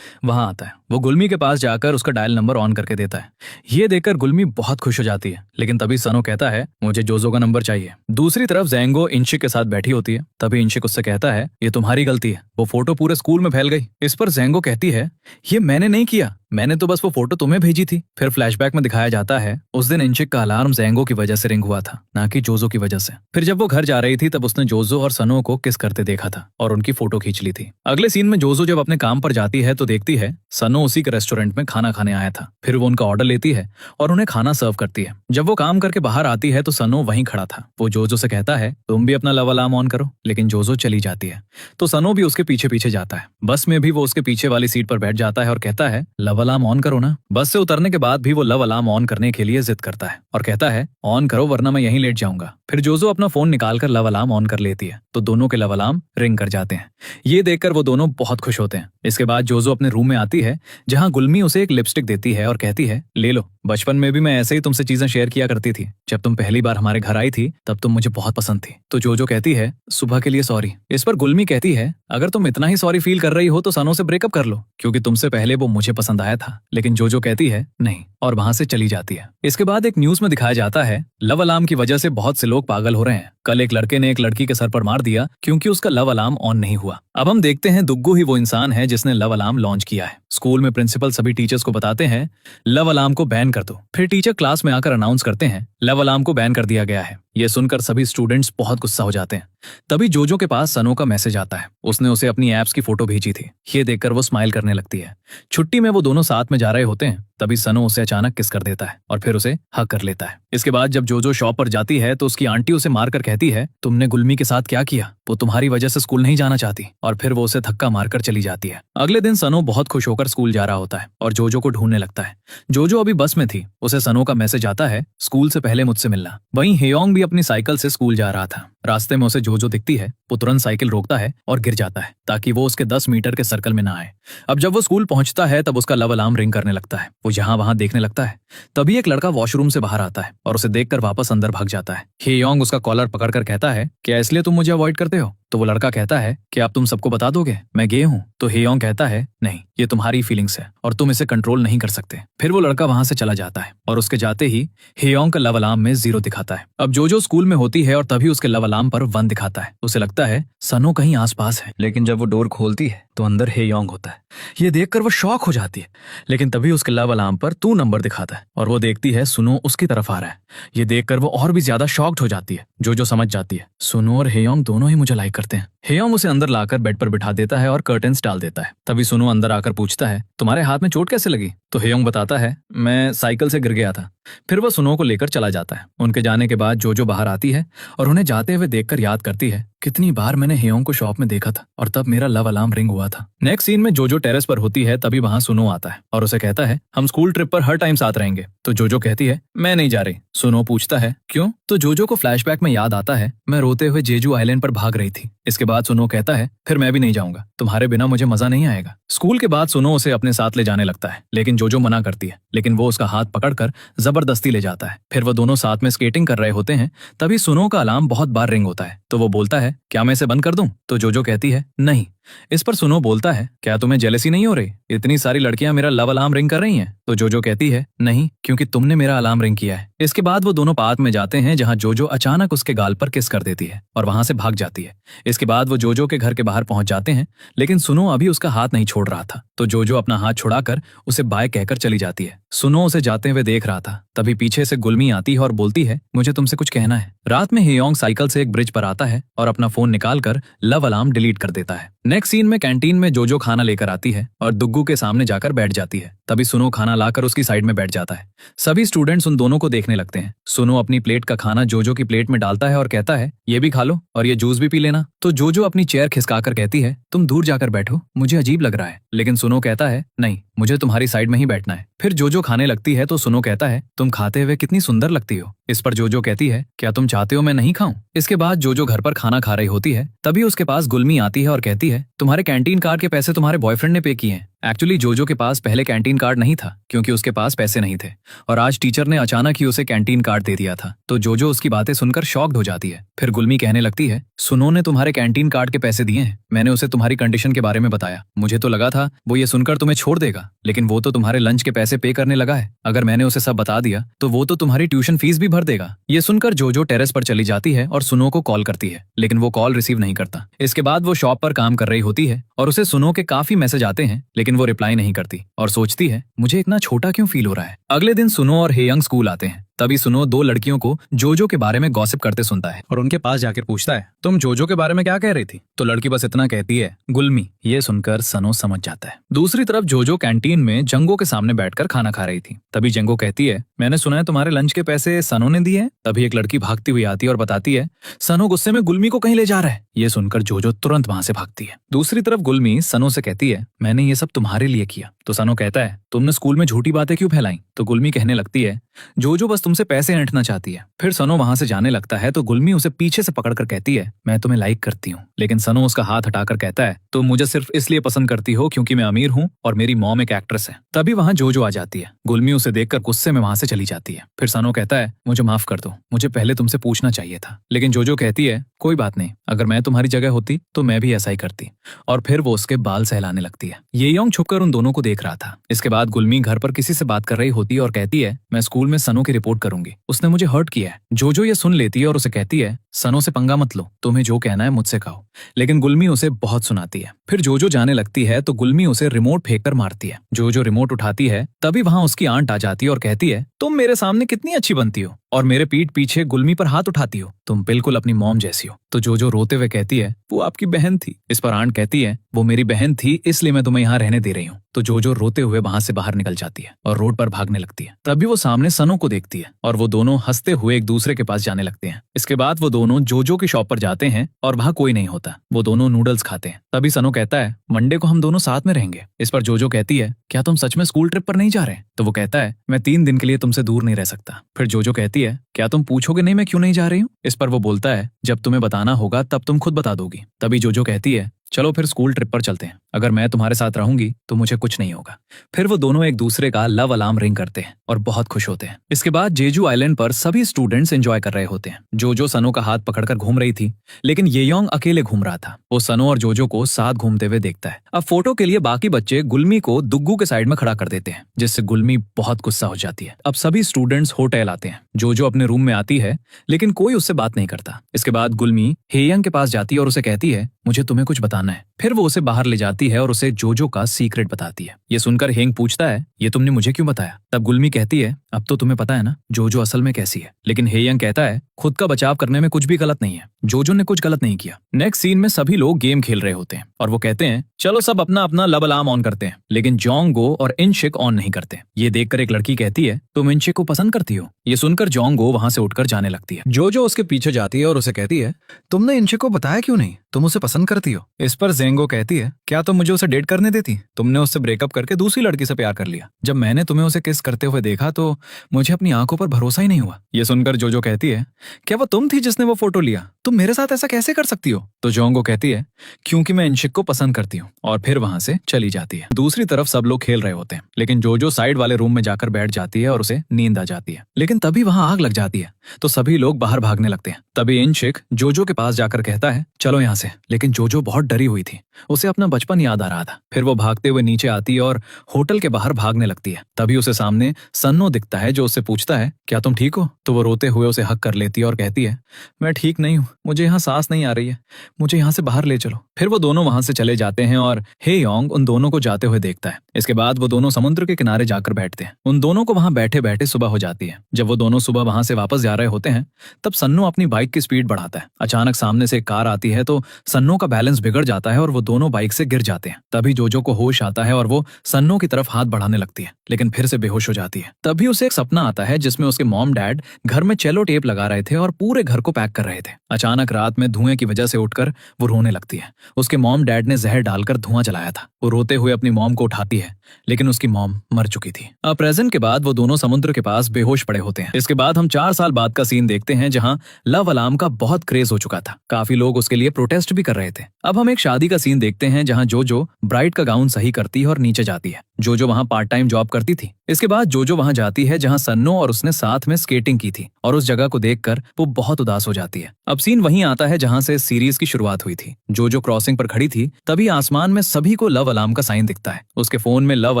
वहां आता है। वो गुलमी के पास जाकर उसका डायल नंबर ऑन करके देता है। ये देखकर गुलमी बहुत खुश हो जाती है लेकिन तभी सनो कहता है, मुझे जोजो का नंबर चाहिए। दूसरी तरफ ज़ेंगो इंशिक के साथ बैठी होती है तभी इंशिक उससे कहता है, ये तुम्हारी गलती है, वो फोटो पूरे स्कूल में फैल गई। इस पर ज़ेंगो कहती है, ये मैंने नहीं किया, मैंने तो बस वो फोटो तुम्हें भेजी थी। फिर फ्लैशबैक में दिखाया जाता है उस दिन इंशिक का अलार्म ज़ेंगो की वजह से रिंग हुआ था, ना कि जोजो की वजह से। फिर जब वो वो घर जा रही थी तब उसने जोजो और सनो को किस करते देखा था और उनकी फोटो खींच ली थी। अगले सीन में जोजो जब अपने काम पर जाती है तो देखती है सनो उसी के रेस्टोरेंट में खाना खाने आया था। फिर वो उनका ऑर्डर लेती है और उन्हें खाना सर्व करती है। जब वो काम करके बाहर आती है तो सनो वहीं खड़ा था। वो जोजो से कहता है तुम भी अपना लव अलार्म ऑन करो, लेकिन जोजो चली जाती है तो सनो भी उसके पीछे पीछे जाता है। बस में भी वो उसके पीछे वाली सीट पर बैठ जाता है और कहता है लव अलार्म ऑन करो ना। बस से उतरने के बाद भी वो लव अलार्म ऑन करने के लिए जिद करता है और कहता है ऑन करो वरना मैं यहीं लेट जाऊंगा। फिर जोजो अपना फोन निकालकर लव अलार्म ऑन कर लेती है तो दोनों के लव अलार्म रिंग कर जाते हैं। ये देखकर वो दोनों बहुत खुश होते हैं। इसके बाद जोजो अपने रूम में आती है जहां गुलमी उसे एक लिपस्टिक देती है और कहती है ले लो, बचपन में भी मैं ऐसे ही तुमसे चीजें शेयर किया करती थी। जब तुम पहली बार हमारे घर आई थी तब तुम मुझे बहुत पसंद थी। तो जोजो कहती है सुबह के लिए सॉरी। इस पर गुलमी कहती है अगर तुम इतना ही सॉरी फील कर रही हो तो सनो से ब्रेकअप कर लो, क्योंकि तुमसे पहले वो मुझे पसंद आया था। लेकिन जोजो कहती है नहीं और वहां से चली जाती है। इसके बाद एक न्यूज में दिखाया जाता है लव अलार्म की वजह से बहुत से लोग पागल हो रहे हैं। कल एक लड़के ने एक लड़की के सर पर मार दिया क्योंकि उसका लव अलार्म ऑन नहीं हुआ। अब हम देखते हैं दुग्गू ही वो इंसान है जिसने लव अलार्म लॉन्च किया है। स्कूल में प्रिंसिपल सभी टीचर्स को बताते हैं लव अलार्म को बैन कर दो। फिर टीचर क्लास में आकर अनाउंस करते हैं लव अलार्म को बैन कर दिया गया है। ये सुनकर सभी स्टूडेंट्स बहुत गुस्सा हो जाते हैं। तभी जोजो के पास सनो का मैसेज आता है। उसने उसे अपनी एप्स की फोटो भेजी थी। ये देखकर वो स्माइल करने लगती है। छुट्टी में वो दोनों साथ में जा रहे होते हैं तभी सनो उसे अचानक किस कर देता है और फिर उसे हग कर लेता है। इसके बाद जब जोजो शॉप पर जाती है तो उसकी आंटी उसे मारकर कहती है तुमने गुलमी के साथ क्या किया, वो तुम्हारी वजह से स्कूल नहीं जाना चाहती। और फिर वो उसे धक्का मारकर चली जाती है। अगले दिन सनो बहुत खुश होकर स्कूल जा रहा होता है और जोजो को ढूंढने लगता है। जोजो अभी बस में थी। उसे सनो का मैसेज आता है स्कूल से पहले मुझसे मिलना। वहीं हेयोंग भी अपनी साइकिल से स्कूल जा रहा था। रास्ते में उसे जोजो दिखती है। वो तुरंत साइकिल रोकता है और गिर जाता है ताकि वो उसके 10 मीटर के सर्कल में ना आए। अब जब वो स्कूल पहुंचता है तब उसका लव अलार्म रिंग करने लगता है। वो यहाँ वहां देखने लगता है। तभी एक लड़का वॉशरूम से बाहर आता है और उसे देखकर वापस अंदर भाग जाता है। हेयोंग उसका कॉलर पकड़कर कहता है क्या इसलिए तुम मुझे अवॉइड करते हो? तो वो लड़का कहता है कि आप तुम सबको बता दोगे मैं गे हूँ। तो हेयोंग कहता है नहीं, ये तुम्हारी फीलिंग्स है और तुम इसे कंट्रोल नहीं कर सकते। फिर वो लड़का वहां से चला जाता है और उसके जाते ही हेयोंग का लव अलार्म में 0 दिखाता है। अब जोजो स्कूल में होती है और तभी उसके लव अलार्म पर 1 दिखाता है। उसे लगता है सनो कहीं आसपास है, लेकिन जब वो डोर खोलती है तो अंदर हेयोंग होता है। ये देखकर वो शॉक हो जाती है, लेकिन तभी उसके लव अलार्म पर 2 नंबर दिखाता है और वो देखती है सुनो उसकी तरफ आ रहा है। ये देखकर वो और भी ज्यादा शॉक्ड हो जाती है। जोजो समझ जाती है सुनो और हेयोंग दोनों ही मुझे लाइक करते हैं। हेयोंग उसे अंदर लाकर बेड पर बिठा देता है और कर्टेन्स डाल देता है। तभी सुनो अंदर आकर पूछता है तुम्हारे हाथ में चोट कैसे लगी? तो हेयोंग बताता है मैं साइकिल से गिर गया था। फिर वो सुनो को लेकर चला जाता है। उनके जाने के बाद जोजो बाहर आती है और उन्हें जाते हुए देखकर याद करती है कितनी बार मैंने हेयोंग को शॉप में देखा था और तब मेरा लव अलार्म रिंग हुआ था। नेक्स्ट सीन में जोजो टेरेस पर होती है तभी वहां सुनो आता है और उसे कहता है हम स्कूल ट्रिप पर हर टाइम साथ रहेंगे। तो जोजो कहती है मैं नहीं जा रही। सुनो पूछता है क्यों? तो जोजो को फ्लैशबैक में याद आता है मैं रोते हुए जेजू आइलैंड पर भाग रही थी। इसके बाद सुनो कहता है फिर मैं भी नहीं जाऊंगा, तुम्हारे बिना मुझे मजा नहीं आएगा। स्कूल के बाद सुनो उसे अपने साथ ले जाने लगता है, लेकिन जोजो मना करती है। लेकिन वो उसका हाथ पकड़कर जबरदस्ती ले जाता है। फिर वो दोनों साथ में स्केटिंग कर रहे होते हैं तभी सुनो का अलार्म बहुत बार रिंग होता है। तो वो बोलता है क्या मैं इसे बंद कर दूं? तो जोजो कहती है नहीं। इस पर सुनो बोलता है क्या तुम्हें जेलसी नहीं हो रही? इतनी सारी लड़कियां मेरा लव अलार्म रिंग कर रही हैं। तो जोजो कहती है नहीं, क्योंकि तुमने मेरा अलार्म रिंग किया है। इसके बाद वो दोनों पार्क में जाते हैं जहां जोजो अचानक उसके गाल पर किस कर देती है और वहां से भाग जाती है। इसके बाद वो जोजो के घर के बाहर पहुंच जाते हैं, लेकिन सुनो अभी उसका हाथ नहीं छोड़ रहा था। तो जोजो अपना हाथ छुड़ाकर उसे बाय कहकर चली जाती है। सुनो उसे जाते हुए देख रहा था। तभी पीछे से गुलमी आती है और बोलती है मुझे तुमसे कुछ कहना है। रात में हेयोंग साइकिल से एक ब्रिज पर आता है और अपना फोन निकालकर लव अलार्म डिलीट कर देता है। नेक्स्ट सीन में कैंटीन में जोजो खाना लेकर आती है और दुग्गू के सामने जाकर बैठ जाती है। तभी सुनो खाना लाकर उसकी साइड में बैठ जाता है। सभी स्टूडेंट्स उन दोनों को देखने लगते हैं। सुनो अपनी प्लेट का खाना जोजो की प्लेट में डालता है और कहता है ये भी खा लो और ये जूस भी पी लेना। तो जोजो अपनी चेयर खिसकाकर कहती है तुम दूर जाकर बैठो, मुझे अजीब लग रहा है। लेकिन सुनो कहता है नहीं, मुझे तुम्हारी साइड में ही बैठना है। फिर जोजो खाने लगती है तो सुनो कहता है तुम खाते हुए कितनी सुंदर लगती हो। इस पर जोजो कहती है क्या तुम चाहते हो मैं नहीं खाऊं? इसके बाद जोजो घर पर खाना खा रही होती है तभी उसके पास गुलमी आती है और कहती है तुम्हारे कैंटीन कार्ड के पैसे तुम्हारे बॉयफ्रेंड ने पे किए हैं। एक्चुअली जोजो के पास पहले कैंटीन कार्ड नहीं था क्योंकि उसके पास पैसे नहीं थे और आज टीचर ने अचानक ही उसे कैंटीन कार्ड दे दिया था। तो जोजो उसकी बातें सुनकर शॉक्ड हो जाती है। फिर गुलमी कहने लगती है सुनो ने तुम्हारे कैंटीन कार्ड के पैसे दिए हैं, मैंने उसे तुम्हारी कंडीशन के बारे में बताया। मुझे तो लगा था वो ये सुनकर तुम्हें छोड़ देगा, लेकिन वो तो तुम्हारे लंच के पैसे पे करने लगा है। अगर मैंने उसे सब बता दिया तो वो तो तुम्हारी ट्यूशन फीस भी भर देगा। ये सुनकर जोजो टेरेस पर चली जाती है और सुनो को कॉल करती है, लेकिन वो कॉल रिसीव नहीं करता। इसके बाद वो शॉप पर काम कर रही होती है और उसे सुनो के काफी मैसेज आते हैं, लेकिन वो रिप्लाई नहीं करती और सोचती है मुझे इतना छोटा क्यों फील हो रहा है। अगले दिन सुनो और हेयोंग स्कूल आते हैं तभी सुनो दो लड़कियों को जोजो के बारे में गॉसिप करते सुनता है और उनके पास जाकर पूछता है, तुम जोजो के बारे में क्या कह रही थी? तो लड़की बस इतना कहती है, गुल्मी। ये सुनकर सनो समझ जाता है। दूसरी तरफ जोजो कैंटीन में जंगो के सामने बैठकर खाना खा रही थी। तभी जंगो कहती है, मैंने सुना है तुम्हारे लंच के पैसे सनो ने दिए हैं। तभी एक लड़की भागती हुई आती है और बताती है, सनो गुस्से में गुल्मी को कहीं ले जा रहा है। ये सुनकर जोजो तुरंत वहां से भागती है। दूसरी तरफ गुल्मी सनो से कहती है, मैंने ये सब तुम्हारे लिए किया। तो सनो कहता है, तुमने स्कूल में झूठी बातें क्यों फैलाई? तो गुल्मी कहने लगती है, जोजो बस तुमसे पैसे ऐंठना चाहती है। फिर सनो वहां से जाने लगता है तो गुल्मी उसे पीछे से पकड़कर कहती है, मैं तुम्हें लाइक करती हूँ। लेकिन सनो उसका हाथ हटाकर कहता है, तुम मुझे सिर्फ इसलिए पसंद करती हो क्योंकि मैं अमीर हूँ और मेरी मॉम एक एक्ट्रेस है। तभी वहां जोजो आ जाती है। गुल्मी उसे देखकर गुस्से में वहां से चली जाती है। फिर सनो कहता है, मुझे माफ कर दो, मुझे पहले तुमसे पूछना चाहिए था। लेकिन जोजो कहती है, कोई बात नहीं, अगर मैं तुम्हारी जगह होती तो मैं भी ऐसा ही करती। और फिर वो उसके बाल सहलाने लगती है। ये योंग छुपकर उन दोनों को देख रहा था। इसके बाद गुल्मी घर पर किसी से बात कर रही होती है और कहती है, मैं स्कूल में सनो की रिपोर्ट करूंगी, उसने मुझे हर्ट किया है। जोजो ये सुन लेती है और उसे कहती है, सनो से पंगा मत लो, तुम्हें जो कहना है मुझसे कहो। लेकिन गुल्मी उसे बहुत सुनाती है। फिर जोजो जाने लगती है तो गुल्मी उसे रिमोट फेंक कर मारती है। जोजो रिमोट उठाती है तभी वहां उसकी आंट आ जाती है और कहती है, तुम मेरे सामने कितनी अच्छी बनती हो और मेरे पीठ पीछे गुल्मी पर हाथ उठाती हो, तुम बिल्कुल अपनी मॉम जैसी हो। तो जोजो रोते हुए कहती है, वो आपकी बहन थी। इस पर आंट कहती है, वो मेरी बहन थी इसलिए मैं तुम्हें यहाँ रहने दे रही हूँ। तो जोजो रोते हुए वहां से बाहर निकल जाती है और रोड पर भागने लगती है। तभी वो सामने सनो को देखती है और वो दोनों हंसते हुए एक दूसरे के पास जाने लगते हैं। इसके बाद वो दोनों जोजो की शॉप पर जाते हैं और वहां कोई नहीं होता। वो दोनों नूडल्स खाते हैं। तभी सनो कहता है, मंडे को हम दोनों साथ में रहेंगे। इस पर जोजो कहती है, क्या तुम सच में स्कूल ट्रिप पर नहीं जा रहे? तो वो कहता है, मैं 3 दिन के लिए तुमसे दूर नहीं रह सकता। फिर जोजो कहती है, क्या तुम पूछोगे नहीं मैं क्यों नहीं जा रही हूँ? इस पर वो बोलता है, जब तुम्हें बताना होगा तब तुम खुद बता दोगी। तभी जोजो कहती है, चलो फिर स्कूल ट्रिप पर चलते हैं, अगर मैं तुम्हारे साथ रहूंगी तो मुझे कुछ नहीं होगा। फिर वो दोनों एक दूसरे का लव अलार्म रिंग करते हैं और बहुत खुश होते हैं। इसके बाद जेजू आइलैंड पर सभी स्टूडेंट्स एंजॉय कर रहे होते हैं। जोजो सनो का हाथ पकड़कर घूम रही थी, लेकिन येयोंग अकेले घूम रहा था। वो सनो और जोजो को साथ घूमते हुए देखता है। अब फोटो के लिए बाकी बच्चे गुल्मी को दुग्गू के साइड में खड़ा कर देते हैं, जिससे गुल्मी बहुत गुस्सा हो जाती है। अब सभी स्टूडेंट्स होटल आते हैं। जोजो अपने रूम में आती है, लेकिन कोई उससे बात नहीं करता। इसके बाद गुल्मी हेयंग के पास जाती है और उसे कहती है, मुझे तुम्हें कुछ बताना है। फिर वो उसे बाहर ले जाती है और उसे जोजो का सीक्रेट बताती है। ये सुनकर हेंग पूछता है, ये तुमने मुझे क्यों बताया? तब गुल्मी कहती है, अब तो तुम्हें पता है ना जोजो असल में कैसी है। लेकिन हेयंग कहता है, खुद का बचाव करने में कुछ भी गलत नहीं है, जोजो ने कुछ गलत नहीं किया। नेक्स्ट सीन में सभी लोग गेम खेल रहे होते हैं और वो कहते हैं, चलो सब अपना अपना लब अलार्म ऑन करते हैं। लेकिन जोंगो और इनशिक ऑन नहीं करते। ये देखकर एक लड़की कहती है, तुम इनशिक को पसंद करती हो? ये सुनकर जोंगो वहां से उठकर जाने लगती है। जोजो उसके पीछे जाती है और उसे कहती है, तुमने इनशिक को बताया क्यों नहीं? तुम उसे पसंद करती हो? इस पर जेंगो कहती है, क्या तुम मुझे उसे डेट करने देती? तुमने उससे ब्रेकअप करके दूसरी लड़की से प्यार कर लिया। जब मैंने तुम्हें उसे किस करते हुए देखा तो मुझे अपनी आंखों पर भरोसा ही नहीं हुआ। ये सुनकर जोजो कहती है, क्या वो तुम थी जिसने वो फोटो लिया? तुम मेरे साथ ऐसा कैसे कर सकती हो? तो जोंगो कहती है, क्योंकि मैं इनशिक को पसंद करती हूँ, और फिर वहां से चली जाती है। दूसरी तरफ सब लोग खेल रहे होते हैं, लेकिन जोजो साइड वाले रूम में जाकर बैठ जाती है और उसे नींद आ जाती है। लेकिन तभी वहां आग लग जाती है तो सभी लोग बाहर भागने लगते हैं। तभी इनशिक जोजो के पास जाकर कहता है, चलो यहाँ से। लेकिन जोजो बहुत डरी हुई थी, उसे अपना बचपन याद आ रहा था। फिर वो भागते हुए नीचे आती है और होटल के बाहर भागने लगती है। तभी उसे सामने सन्नो दिखता है जो उससे पूछता है, क्या तुम ठीक हो? तो वो रोते हुए उसे हक कर लेती है और कहती है, मैं ठीक नहीं हूँ, मुझे यहाँ सांस नहीं आ रही है, मुझे यहाँ से बाहर ले चलो। फिर वो दोनों वहां से चले जाते हैं और हेयोंग उन दोनों को जाते हुए देखता है। इसके बाद वो दोनों समुद्र के किनारे जाकर बैठते हैं। उन दोनों को वहां बैठे बैठे सुबह हो जाती है। जब वो दोनों सुबह वहां से वापस जा रहे होते हैं तब सन्नो अपनी बाइक की स्पीड बढ़ाता है। अचानक सामने से एक कार आती है तो सन्नो का बैलेंस बिगड़ जाता है और वो दोनों बाइक से गिर जाते हैं। तभी जोजो को होश आता है और वो सन्नो की तरफ हाथ बढ़ाने लगती है, लेकिन फिर से बेहोश हो जाती है। तभी उसे एक सपना आता है जिसमें उसके मॉम डैड घर में चेलो टेप लगा रहे थे और पूरे घर को पैक कर रहे थे। अचानक रात में धुएं की वजह से उठकर वो रोने लगती है। उसके मॉम डैड ने जहर डालकर धुआं जलाया था। वो रोते हुए अपनी मॉम को उठाती है, लेकिन उसकी मॉम मर चुकी थी। अब प्रेजेंट के बाद वो दोनों समुद्र के पास बेहोश पड़े होते हैं। इसके बाद हम 4 साल बाद का सीन देखते हैं जहां लव अलार्म का बहुत क्रेज हो चुका था। काफी लोग उसके लिए प्रोटेस्ट भी कर रहे थे। अब हम एक शादी का सीन देखते हैं जहां जोजो ब्राइड का गाउन सही करती है और नीचे जाती है। जोजो वहां पार्ट टाइम जॉब करती थी। इसके बाद जोजो वहां जाती है जहां सन्नो और उसने साथ में स्केटिंग की थी और उस जगह को देखकर वो बहुत उदास हो जाती है। अब सीन वहीं आता है जहां से सीरीज की शुरुआत हुई थी। जोजो क्रॉसिंग पर खड़ी थी, तभी आसमान में सभी को लव अलार्म का साइन दिखता है। उसके फोन में लव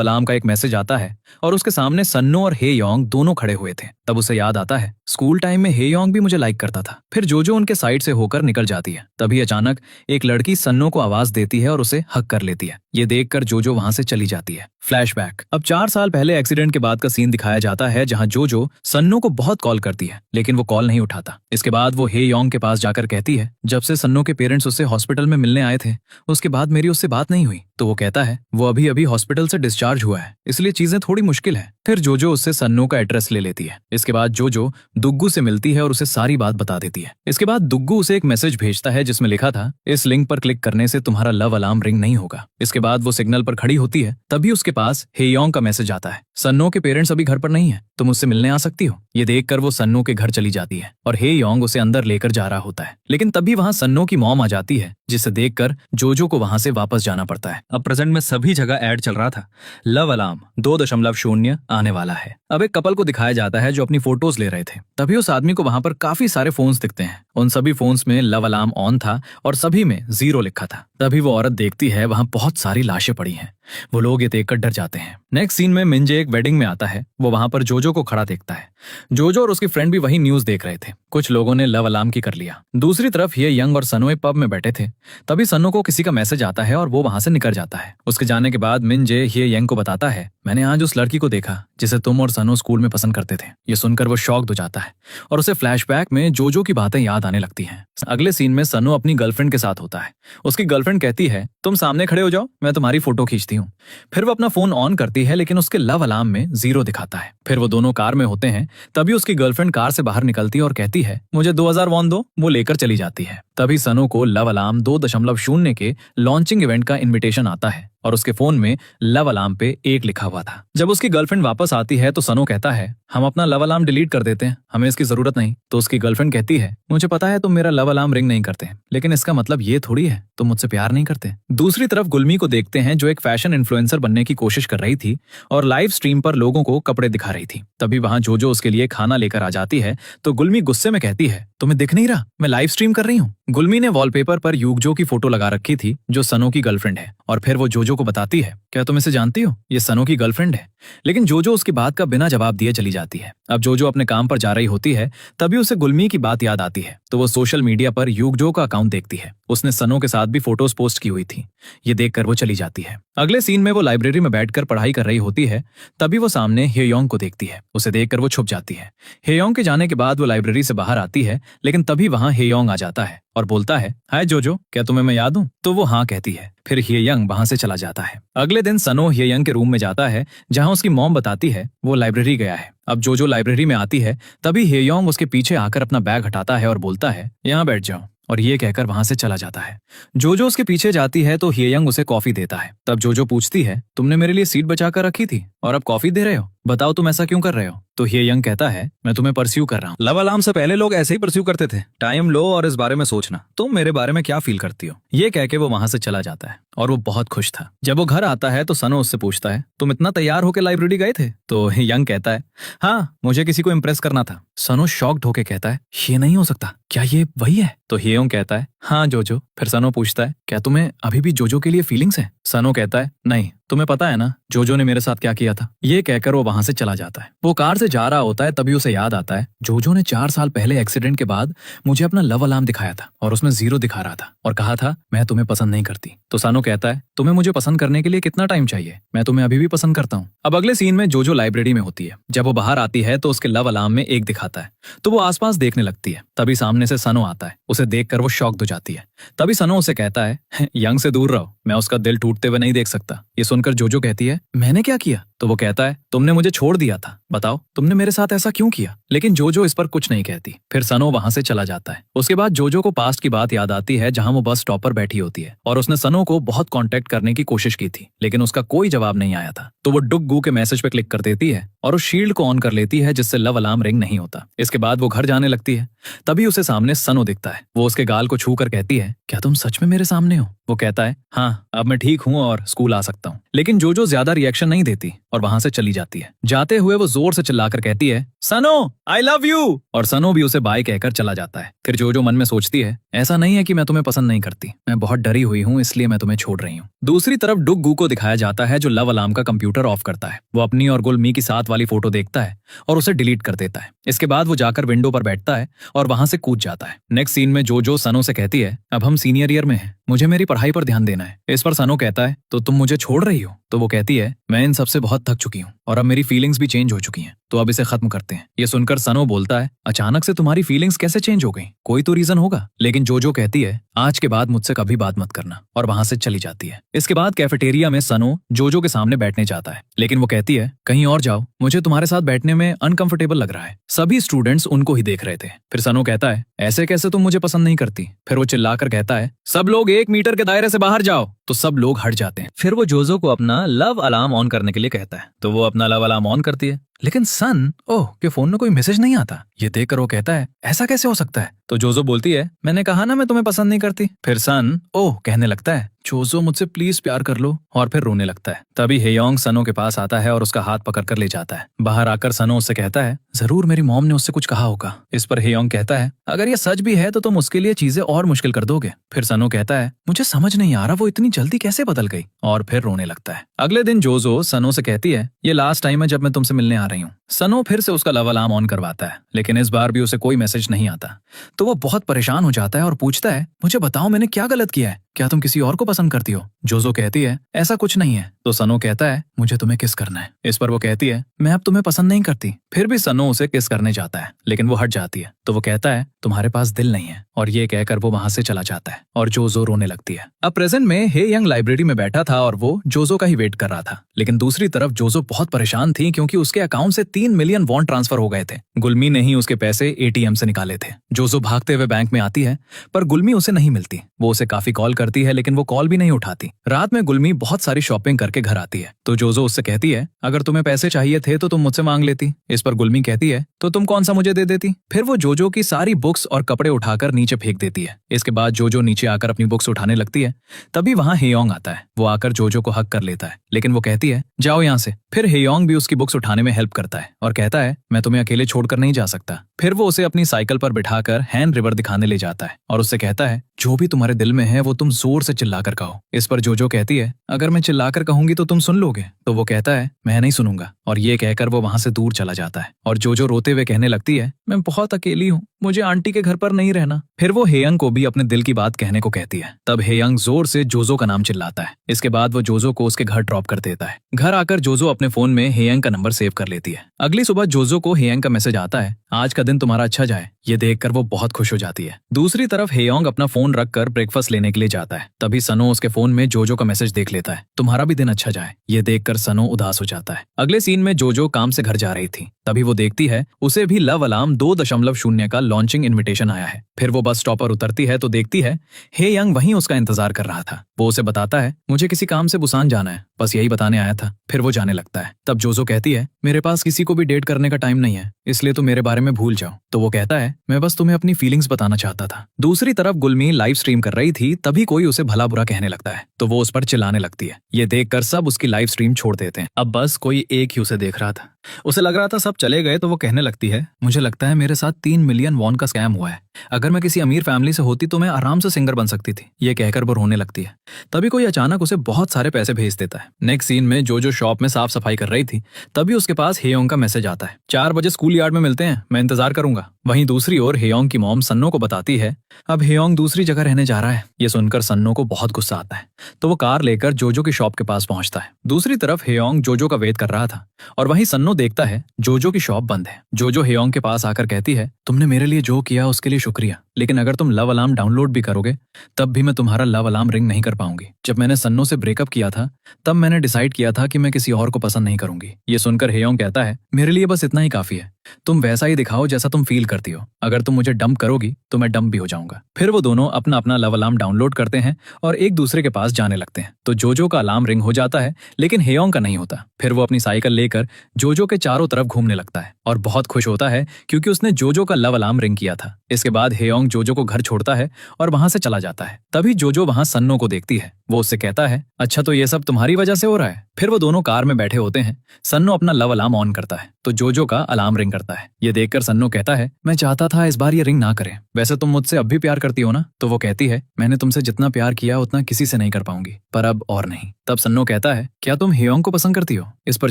अलार्म का एक मैसेज आता है और उसके सामने सन्नो और हेयोंग दोनों खड़े हुए थे। तब उसे याद आता है, स्कूल टाइम में हेयोंग भी मुझे लाइक करता था। फिर जोजो उनके साइड से होकर निकल जाती है। तभी अचानक एक लड़की सन्नो को आवाज देती है और उसे हक कर लेती है। ये देखकर जोजो वहां से चली जाती है। फ्लैशबैक। अब 4 साल पहले एक्सीडेंट के बाद का सीन दिखाया जाता है जहां जोजो सन्नो को बहुत कॉल करती है लेकिन वो कॉल नहीं उठाता। इसके बाद वो हे योंग के पास जाकर कहती है जब से सन्नो के पेरेंट्स उससे हॉस्पिटल में मिलने आए थे उसके बाद मेरी उससे बात नहीं हुई। तो वो कहता है वो अभी अभी हॉस्पिटल से डिस्चार्ज हुआ है इसलिए चीजें थोड़ी मुश्किल है। फिर जोजो उससे सन्नो का एड्रेस ले लेती है। इसके बाद जोजो दुग्गू से मिलती है और उसे सारी बात बता देती है। इसके बाद दुग्गू उसे एक मैसेज भेजता है जिसमें लिखा था इस लिंक पर क्लिक करने से तुम्हारा लव अलार्म रिंग नहीं होगा। इसके बाद वो सिग्नल पर खड़ी होती है तभी उसके पास हेयोंग का मैसेज आता है सन्नो के पेरेंट्स अभी घर पर नहीं है तुम मुझसे मिलने आ सकती हो। ये देखकर वो सन्नो के घर चली जाती है और हेयोंग उसे अंदर लेकर जा रहा होता है लेकिन तभी वहां सन्नो की मॉम आ जाती है जिसे देखकर जोजो को वहां से वापस जाना पड़ता है। अब प्रेजेंट में सभी जगह ऐड चल रहा था लव अलार्म 2.0 आने वाला है। अब एक कपल को दिखाया जाता है जो अपनी फोटोज ले रहे थे। तभी उस आदमी को वहां पर काफी सारे फोन्स दिखते हैं। उन सभी फोन्स में लव अलार्म ऑन था और सभी में 0 लिखा था। तभी वो औरत देखती है वहां बहुत सारी लाशें पड़ी हैं। वो लोग ये देखकर डर जाते हैं। नेक्स्ट सीन में मिंजे एक वेडिंग में आता है। वो वहां पर जोजो को खड़ा देखता है। जोजो और उसकी फ्रेंड भी वही न्यूज देख रहे थे। कुछ लोगों ने लव अलार्म की कर लिया। दूसरी तरफ ये यंग और सनो एक पब में बैठे थे। तभी सनो को किसी का मैसेज आता है और वो वहां से निकल जाता है। उसके जाने के बाद मिंजे ये यंग को बताता है मैंने आज उस लड़की को देखा जिसे तुम और सनो स्कूल में पसंद करते थे। ये सुनकर वो शॉक्ड हो जाता है और उसे फ्लैशबैक में जोजो की बातें याद आने लगती हैं। अगले सीन में सनो अपनी गर्लफ्रेंड के साथ होता है। उसकी गर्लफ्रेंड कहती है तुम सामने खड़े हो जाओ मैं तुम्हारी फोटो खींचती हूँ। फिर वो अपना फोन ऑन करती है लेकिन उसके लव अलार्म में 0 दिखाता है। फिर वो दोनों कार में होते हैं। तभी उसकी गर्लफ्रेंड कार से बाहर निकलती है और कहती है मुझे 2000 वॉन दो। वो लेकर चली जाती है। तभी सनो को लव अलार्म 2.0 के लॉन्चिंग इवेंट का इन्विटेशन आता है और उसके फोन में लव अलार्म पे 1 लिखा हुआ था। जब उसकी गर्लफ्रेंड वापस आती है तो सनो कहता है हम अपना लव अलार्म डिलीट कर देते हैं हमें इसकी जरूरत नहीं। तो उसकी गर्लफ्रेंड कहती है मुझे पता है तुम मेरा लव अलार्म रिंग नहीं करते लेकिन इसका मतलब ये थोड़ी है तुम मुझसे प्यार नहीं करते। दूसरी तरफ गुलमी को देखते हैं जो एक फैशन इन्फ्लुएंसर बनने की कोशिश कर रही थी और लाइव स्ट्रीम पर लोगों को कपड़े दिखा रही थी। तभी वहां जोजो उसके लिए खाना लेकर आ जाती है तो गुलमी गुस्से में कहती है तुम्हें दिख नहीं रहा मैं लाइव स्ट्रीम कर रही हूँ। गुलमी ने वॉलपेपर पर यूगजो की फोटो लगा रखी थी जो सनो की गर्लफ्रेंड है और फिर वो जोजो को बताती है क्या तुम इसे जानती हो ये सनो की गर्लफ्रेंड है। लेकिन जोजो उसकी बात का बिना जवाब दिए चली जाती है। अब जोजो अपने काम पर जा रही होती है तभी उसे गुलमी की बात याद आती है तो वो सोशल मीडिया पर यूगजो का अकाउंट देखती है। उसने सनो के साथ भी फोटोज पोस्ट की हुई थी। ये देखकर वो चली जाती है। अगले सीन में वो लाइब्रेरी में बैठकर पढ़ाई कर रही होती है। तभी वो सामने हेयोंग को देखती है। उसे देखकर वो छुप जाती है। हेयोंग के जाने के बाद वो लाइब्रेरी से बाहर आती है लेकिन तभी वहां हेयोंग आ जाता है और बोलता है हाय जोजो क्या तुम्हें मैं याद हूँ। तो वो हाँ कहती है। फिर हेयोंग वहां से चला जाता है। अगले दिन सनो हेयोंग के रूम में जाता है जहां उसकी मॉम बताती है वो लाइब्रेरी गया है। अब जोजो लाइब्रेरी में आती है तभी हेयोंग उसके पीछे आकर अपना बैग हटाता है और बोलता है यहाँ बैठ जाओ और ये कहकर वहां से चला जाता है। जोजो उसके पीछे जाती है तो हेयोंग उसे कॉफी देता है। तब जोजो पूछती है तुमने मेरे लिए सीट बचा कर रखी थी और अब कॉफी दे रहे हो बताओ तुम ऐसा क्यों कर रहे हो। तो हेयोंग कहता है मैं तुम्हें परस्यू कर रहा हूँ। लव अलार्म से पहले लोग ऐसे ही परस्यू करते थे। टाइम लो और इस बारे में सोचना तुम मेरे बारे में क्या फील करती हो। ये कह के वो वहां से चला जाता है और वो बहुत खुश था। जब वो घर आता है तो सनो उससे पूछता है तुम इतना तैयार होकर लाइब्रेरी गए थे। तो हेयोंग कहता है हाँ मुझे किसी को इम्प्रेस करना था। सनो शॉक्ड होके कहता है ये नहीं हो सकता क्या ये वही है। तो हेयोंग कहता है हाँ जोजो। फिर सनो पूछता है क्या तुम्हें अभी भी जोजो के लिए फीलिंग्स है। सनो कहता है नहीं तुम्हें पता है ना जोजो ने मेरे साथ क्या किया था। ये कहकर वो वहां से चला जाता है। वो कार से जा रहा होता है तभी उसे याद आता है जोजो ने 4 साल पहले एक्सीडेंट के बाद मुझे अपना लव अलार्म दिखाया था और उसमें 0 दिखा रहा था और कहा था मैं तुम्हें पसंद नहीं करती। तो सनो कहता है तुम्हें मुझे पसंद करने के लिए कितना टाइम चाहिए मैं तुम्हें अभी भी पसंद करता हूँ। अब अगले सीन में जोजो लाइब्रेरी में होती है। जब वो बाहर आती है तो उसके लव अलार्म में 1 दिखाता है तो वो आसपास देखने लगती है। तभी सामने से सनो आता है। उसे देखकर वो शॉक्ड हो जाती है। तभी सनो उसे कहता है यंग से दूर रहो मैं उसका दिल टूटते हुए नहीं देख सकता। ये सुनकर जोजो कहती है मैंने क्या किया। तो वो कहता है तुमने मुझे छोड़ दिया था बताओ तुमने मेरे साथ ऐसा क्यों किया। लेकिन जोजो इस पर कुछ नहीं कहती। फिर सनो वहां से चला जाता है। उसके बाद जोजो को पास्ट की बात याद आती है जहां वो बस स्टॉप पर बैठी होती है और उसने सनो को बहुत कांटेक्ट करने की कोशिश की थी लेकिन उसका कोई जवाब नहीं आया था। तो वो डुग्गू के मैसेज पे क्लिक कर देती है और उस शील्ड को ऑन कर लेती है जिससे लव अलार्म रिंग नहीं होता। इसके बाद वो घर जाने लगती है। तभी उसे सामने सनो दिखता है। वो उसके गाल को छू कर कहती है क्या तुम सच में मेरे सामने हो। वो कहता है हाँ अब मैं ठीक हूँ और स्कूल आ सकता हूँ। लेकिन जोजो ज्यादा रिएक्शन नहीं देती और वहां से चली जाती है। जाते हुए वो जोर से चिल्लाकर कहती है सनो आई लव यू और सनो भी उसे बाय कहकर चला जाता है। फिर जोजो मन में सोचती है ऐसा नहीं है कि मैं तुम्हें पसंद नहीं करती मैं बहुत डरी हुई हूँ इसलिए मैं तुम्हें छोड़ रही हूँ। दूसरी तरफ डुग्गू को दिखाया जाता है जो लव अलार्म का कंप्यूटर ऑफ करता है। वो अपनी और गुलमी की साथ वाली फोटो देखता है और उसे डिलीट कर देता है। इसके बाद वो जाकर विंडो पर बैठता है और वहां से कूद जाता है। नेक्स्ट सीन में जोजो सनो से कहती है अब हम सीनियर ईयर में हैं मुझे मेरी पढ़ाई पढ़ाई पर ध्यान देना है। इस पर सनो कहता है तो तुम मुझे छोड़ रही हो? तो वो कहती है मैं इन सबसे बहुत थक चुकी हूँ और अब मेरी फीलिंग्स भी चेंज हो चुकी हैं, तो अब इसे खत्म करते हैं। ये सुनकर सनो बोलता है अचानक से तुम्हारी फीलिंग्स कैसे चेंज हो गई? कोई तो रीजन होगा। लेकिन जोजो कहती है आज के बाद मुझसे कभी बात मत करना, और वहां से चली जाती है। इसके बाद कैफेटेरिया में सनो जोजो के सामने बैठने जाता है, लेकिन वो कहती है कहीं और जाओ, मुझे तुम्हारे साथ बैठने में अनकंफर्टेबल लग रहा है। सभी स्टूडेंट्स उनको ही देख रहे थे। फिर सनो कहता है ऐसे कैसे तुम मुझे पसंद नहीं करती? फिर वो चिल्लाकर कहता है सब लोग 1 मीटर के दायरे से बाहर जाओ। तो सब लोग हट जाते हैं। फिर वो जोजो को अपना लव अलार्म ऑन करने के लिए कहता है, तो वो अपना लव अलार्म ऑन करती है। लेकिन सन ओह के फोन में कोई मैसेज नहीं आता। ये देखकर वो कहता है ऐसा कैसे हो सकता है? तो जोजो बोलती है मैंने कहा ना मैं तुम्हें पसंद नहीं करती। फिर सन ओह कहने लगता है जोजो मुझसे प्लीज प्यार कर लो, और फिर रोने लगता है। तभी हेयोंग सनो के पास आता है और उसका हाथ पकड़कर ले जाता है। बाहर आकर सनो उससे कहता है जरूर मेरी मॉम ने उससे कुछ कहा होगा। इस पर हेयोंग कहता है अगर ये सच भी है तो तुम उसके लिए चीजें और मुश्किल कर दोगे। फिर सनो कहता है मुझे समझ नहीं आ रहा वो इतनी जल्दी कैसे बदल गई, और फिर रोने लगता है। अगले दिन जोजो सनो से कहती है ये लास्ट टाइम है जब मैं तुमसे मिलने आ रही हूँ। सनो फिर से उसका लव अलार्म ऑन करवाता है, लेकिन इस बार भी उसे कोई मैसेज नहीं आता। तो वो बहुत परेशान हो जाता है और पूछता है मुझे बताओ मैंने क्या गलत किया है? क्या तुम किसी और को पसंद करती हो? जोजो कहती है ऐसा कुछ नहीं है। तो सनो कहता है मुझे तुम्हें किस करना है। इस पर वो कहती है मैं अब तुम्हें पसंद नहीं करती। फिर भी सनो उसे किस करने जाता है, लेकिन वो हट जाती है। तो वो कहता है तुम्हारे पास दिल नहीं है, और ये कहकर वो वहां से चला जाता है और जोजो रोने लगती है। अब प्रेजेंट में हे यंग लाइब्रेरी में बैठा था और वो जोजो का ही वेट कर रहा था। लेकिन दूसरी तरफ जोजो बहुत परेशान थी क्योंकि उसके अकाउंट से 3 मिलियन वॉन ट्रांसफर हो गए थे। गुलमी ने ही उसके पैसे एटीएम से निकाले थे। जोजो भागते हुए बैंक में आती है, पर गुलमी उसे नहीं मिलती। वो उसे काफी कॉल करती है, लेकिन वो कॉल भी नहीं उठाती। रात में गुलमी बहुत सारी शॉपिंग करके घर आती है। तो जोजो उससे कहती है अगर तुम्हें पैसे चाहिए थे तो तुम मुझसे मांग लेती। इस पर गुलमी कहती है तो तुम कौन सा मुझे दे देती। फिर वो जोजो की सारी बुक्स और कपड़े उठाकर नीचे फेंक देती है। इसके बाद जोजो नीचे आकर अपनी बुक्स उठाने लगती है। तभी वहां हेयोंग आता है। वो आकर जोजो को हक कर लेता है, लेकिन वो कहती है जाओ यहाँ से। फिर हेयोंग भी उसकी बुक्स उठाने में हेल्प करता है और कहता है मैं तुम्हें अकेले छोड़कर नहीं जा सकता। फिर वो उसे अपनी साइकिल पर बिठाकर हैन रिवर दिखाने ले जाता है और उससे कहता है जो भी तुम्हारे दिल में है वो तुम जोर से चिल्लाकर कहो। इस पर जोजो कहती है अगर मैं चिल्लाकर कहूंगी तो तुम सुन लोगे। तो वो कहता है मैं नहीं सुनूंगा, और ये कहकर वो वहां से दूर चला जाता है। और जोजो रोते हुए कहने लगती है मैं बहुत अकेली हूँ, मुझे आंटी के घर पर नहीं रहना। फिर वो हेयंग को भी अपने दिल की बात कहने को कहती है। तब हेयंग जोर से जोजो का नाम चिल्लाता है। इसके बाद वो जोजो को उसके घर ड्रॉप कर देता है। घर आकर जोजो अपने फोन में हेयंग का नंबर सेव कर लेती है। अगली सुबह जोजो को हेयंग का मैसेज आता है आज का दिन तुम्हारा अच्छा जाए। ये देखकर वो बहुत खुश हो जाती है। दूसरी तरफ हेयोंग अपना फोन रखकर ब्रेकफास्ट लेने के लिए जाता है। तभी सनो उसके फोन में जोजो का मैसेज देख लेता है तुम्हारा भी दिन अच्छा जाए। ये देखकर सनो उदास हो जाता है। अगले सीन में जोजो काम से घर जा रही थी। तभी वो देखती है उसे भी लव अलार्म 2.0 का लॉन्चिंग इनविटेशन आया है। फिर वो बस स्टॉप पर उतरती है तो देखती है हेयंग वहीं उसका इंतजार कर रहा था। वो उसे बताता है मुझे किसी काम से बुसान जाना है, बस यही बताने आया था। फिर वो जाने लगता है। तब जोजो कहती है मेरे पास किसी को भी डेट करने का टाइम नहीं है, इसलिए तुम मेरे बारे में भूल जाओ। तो वो कहता है मैं बस तुम्हें अपनी फीलिंग्स बताना चाहता था। दूसरी तरफ गुलमी लाइव स्ट्रीम कर रही थी। तभी कोई उसे भला बुरा कहने लगता है, तो वो उस पर चिल्लाने लगती है। ये देखकर सब उसकी लाइव स्ट्रीम छोड़ देते हैं। अब बस कोई एक ही उसे देख रहा था। उसे लग रहा था सब चले गए, तो वो कहने लगती है मुझे लगता है मेरे साथ 3 मिलियन वॉन का स्कैम हुआ है। अगर मैं किसी अमीर फैमिली से होती तो मैं आराम से सिंगर बन सकती थी। ये कहकर वो रोने लगती है। तभी कोई अचानक उसे बहुत सारे पैसे भेज देता है। नेक्स्ट सीन में जो शॉप में साफ सफाई कर रही थी, तभी उसके पास हेयोंग का मैसेज आता है 4 बजे स्कूल यार्ड में मिलते हैं, मैं इंतजार करूंगा। वहीं दूसरी ओर हेयोंग की मॉम सन्नो को बताती है अब हेयोंग दूसरी जगह रहने जा रहा है। ये सुनकर सन्नो को बहुत गुस्सा आता है, तो वो कार लेकर जोजो की शॉप के पास पहुंचता है। दूसरी तरफ हेयोंग जोजो का वेट कर रहा था और वहीं सन्नो देखता है जोजो की शॉप बंद है। जोजो हेयोंग के पास आकर कहती है तुमने मेरे लिए जो किया उसके लिए शुक्रिया, लेकिन अगर तुम लव अलार्म डाउनलोड भी करोगे तब भी मैं तुम्हारा लव अलार्म रिंग नहीं कर पाऊंगी। जब मैंने सन्नो से ब्रेकअप किया था तब मैंने डिसाइड किया था कि मैं किसी और को पसंद नहीं करूंगी। ये सुनकर हेयोंग कहता है मेरे लिए बस इतना ही काफी है, तुम वैसा ही दिखाओ जैसा तुम फील करती हो। अगर तुम मुझे डंप करोगी तो मैं डंप भी हो जाऊंगा। फिर वो दोनों अपना अपना लव अलार्म डाउनलोड करते हैं और एक दूसरे के पास जाने लगते हैं। तो जोजो का अलार्म रिंग हो जाता है, लेकिन हेयोंग का नहीं होता। फिर वो अपनी साइकिल लेकर जोजो के चारों तरफ घूमने लगता है और बहुत खुश होता है क्योंकि उसने जोजो का लव अलार्म रिंग किया था। इसके बाद हेयोंग जोजो को घर छोड़ता है और वहां से चला जाता है। तभी जोजो वहां सन्नो को देखती है। वो उससे कहता है अच्छा तो ये सब तुम्हारी वजह से हो रहा है। फिर वो दोनों कार में बैठे होते हैं। सन्नो अपना लव अलार्म ऑन करता है तो जोजो का अलार्म रिंग करता है। ये देखकर सन्नो कहता है मैं चाहता था इस बार ये रिंग ना करे। वैसे तुम मुझसे अब भी प्यार करती हो ना? तो वो कहती है मैंने तुमसे जितना प्यार किया उतना किसी से नहीं कर पाऊंगी, पर अब और नहीं। तब सन्नो कहता है क्या तुम हेयोंग को पसंद करती हो? इस पर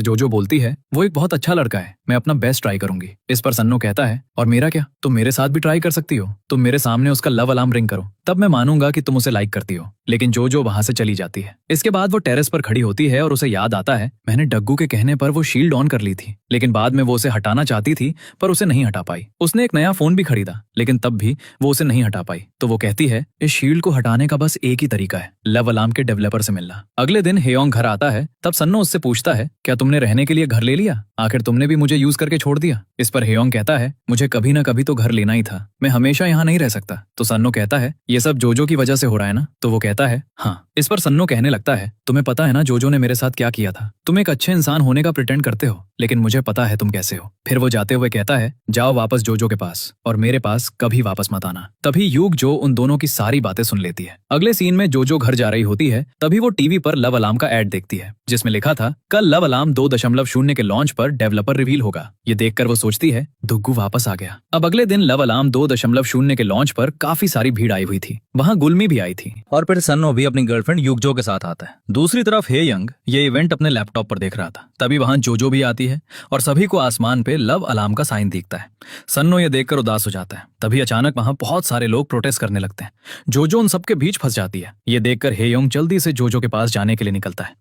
जोजो बोलती है वो एक बहुत अच्छा लड़का है, मैं अपना बेस्ट ट्राई करूंगी। इस पर सन्नो कहता है और मेरा क्या, तुम मेरे साथ भी ट्राई कर सकती हो। तुम मेरे सामने उसका लव अलार्म रिंग करो, तब मैं मानूंगा कि तुम उसे लाइक करती हो। लेकिन जोजो वहां से चली जाती है। इसके बाद वो टेरेस पर खड़ी होती है और उसे याद आता है मैंने डग्गू के कहने पर वो शील्ड ऑन कर ली थी, लेकिन बाद में वो उसे हटाना चाहती थी पर उसे नहीं हटा पाई। उसने एक नया फोन भी खरीदा लेकिन तब भी वो उसे नहीं हटा पाई। तो वो कहती है इस शील्ड को हटाने का बस एक ही तरीका है, लव अलार्म के डेवलपर से मिलना। अगले दिन हेयोंग घर आता है, तब सन्नो उससे पूछता है क्या तुमने रहने के लिए घर ले लिया? आखिर तुमने भी मुझे यूज करके छोड़ दिया। इस पर हेयोंग कहता है मुझे कभी ना कभी तो घर लेना ही था, मैं हमेशा यहाँ नहीं रह सकता। तो सन्नो कहता है ये सब जोजो की वजह से हो रहा है ना? तो वो कहता है हाँ। इस पर सन्नो कहने लगता है तुम्हें पता है ना जोजो ने मेरे साथ क्या किया था? तुम एक अच्छे इंसान होने का प्रिटेंड करते हो लेकिन मुझे पता है तुम कैसे हो। फिर वो जाते हुए कहता है जाओ वापस जोजो के पास और मेरे पास कभी वापस मत आना। तभी यूग जो उन दोनों की सारी बातें सुन लेती है। अगले सीन में जोजो घर जा रही होती है, तभी वो टीवी पर लव अलार्म का एड देखती है जिसमें लिखा था कल लव अलार्म 2.0 के लॉन्च पर डेवलपर रिवील होगा। ये देखकर वो सोचती है दुग्गू वापस आ गया। अब अगले दिन लव अलार्म 2.0 के लॉन्च पर काफी सारी भीड़ आई हुई थी, वहाँ गुलमी भी आई थी और फिर सन्नो भी अपनी गर्लफ्रेंड युगजो के साथ आता है। दूसरी तरफ हे यंग ये इवेंट अपने लैपटॉप पर देख रहा था, तभी वहाँ जोजो भी आती है और सभी को आसमान पे लव अलार्म का साइन दिखता है। सन्नो ये देखकर उदास हो जाता है। तभी अचानक वहाँ बहुत सारे लोग प्रोटेस्ट करने लगते हैं। जोजो उन सबके बीच फंस जाती है। ये देखकर हे योंग जल्दी से जोजो के पास जाने के लिए निकलता है।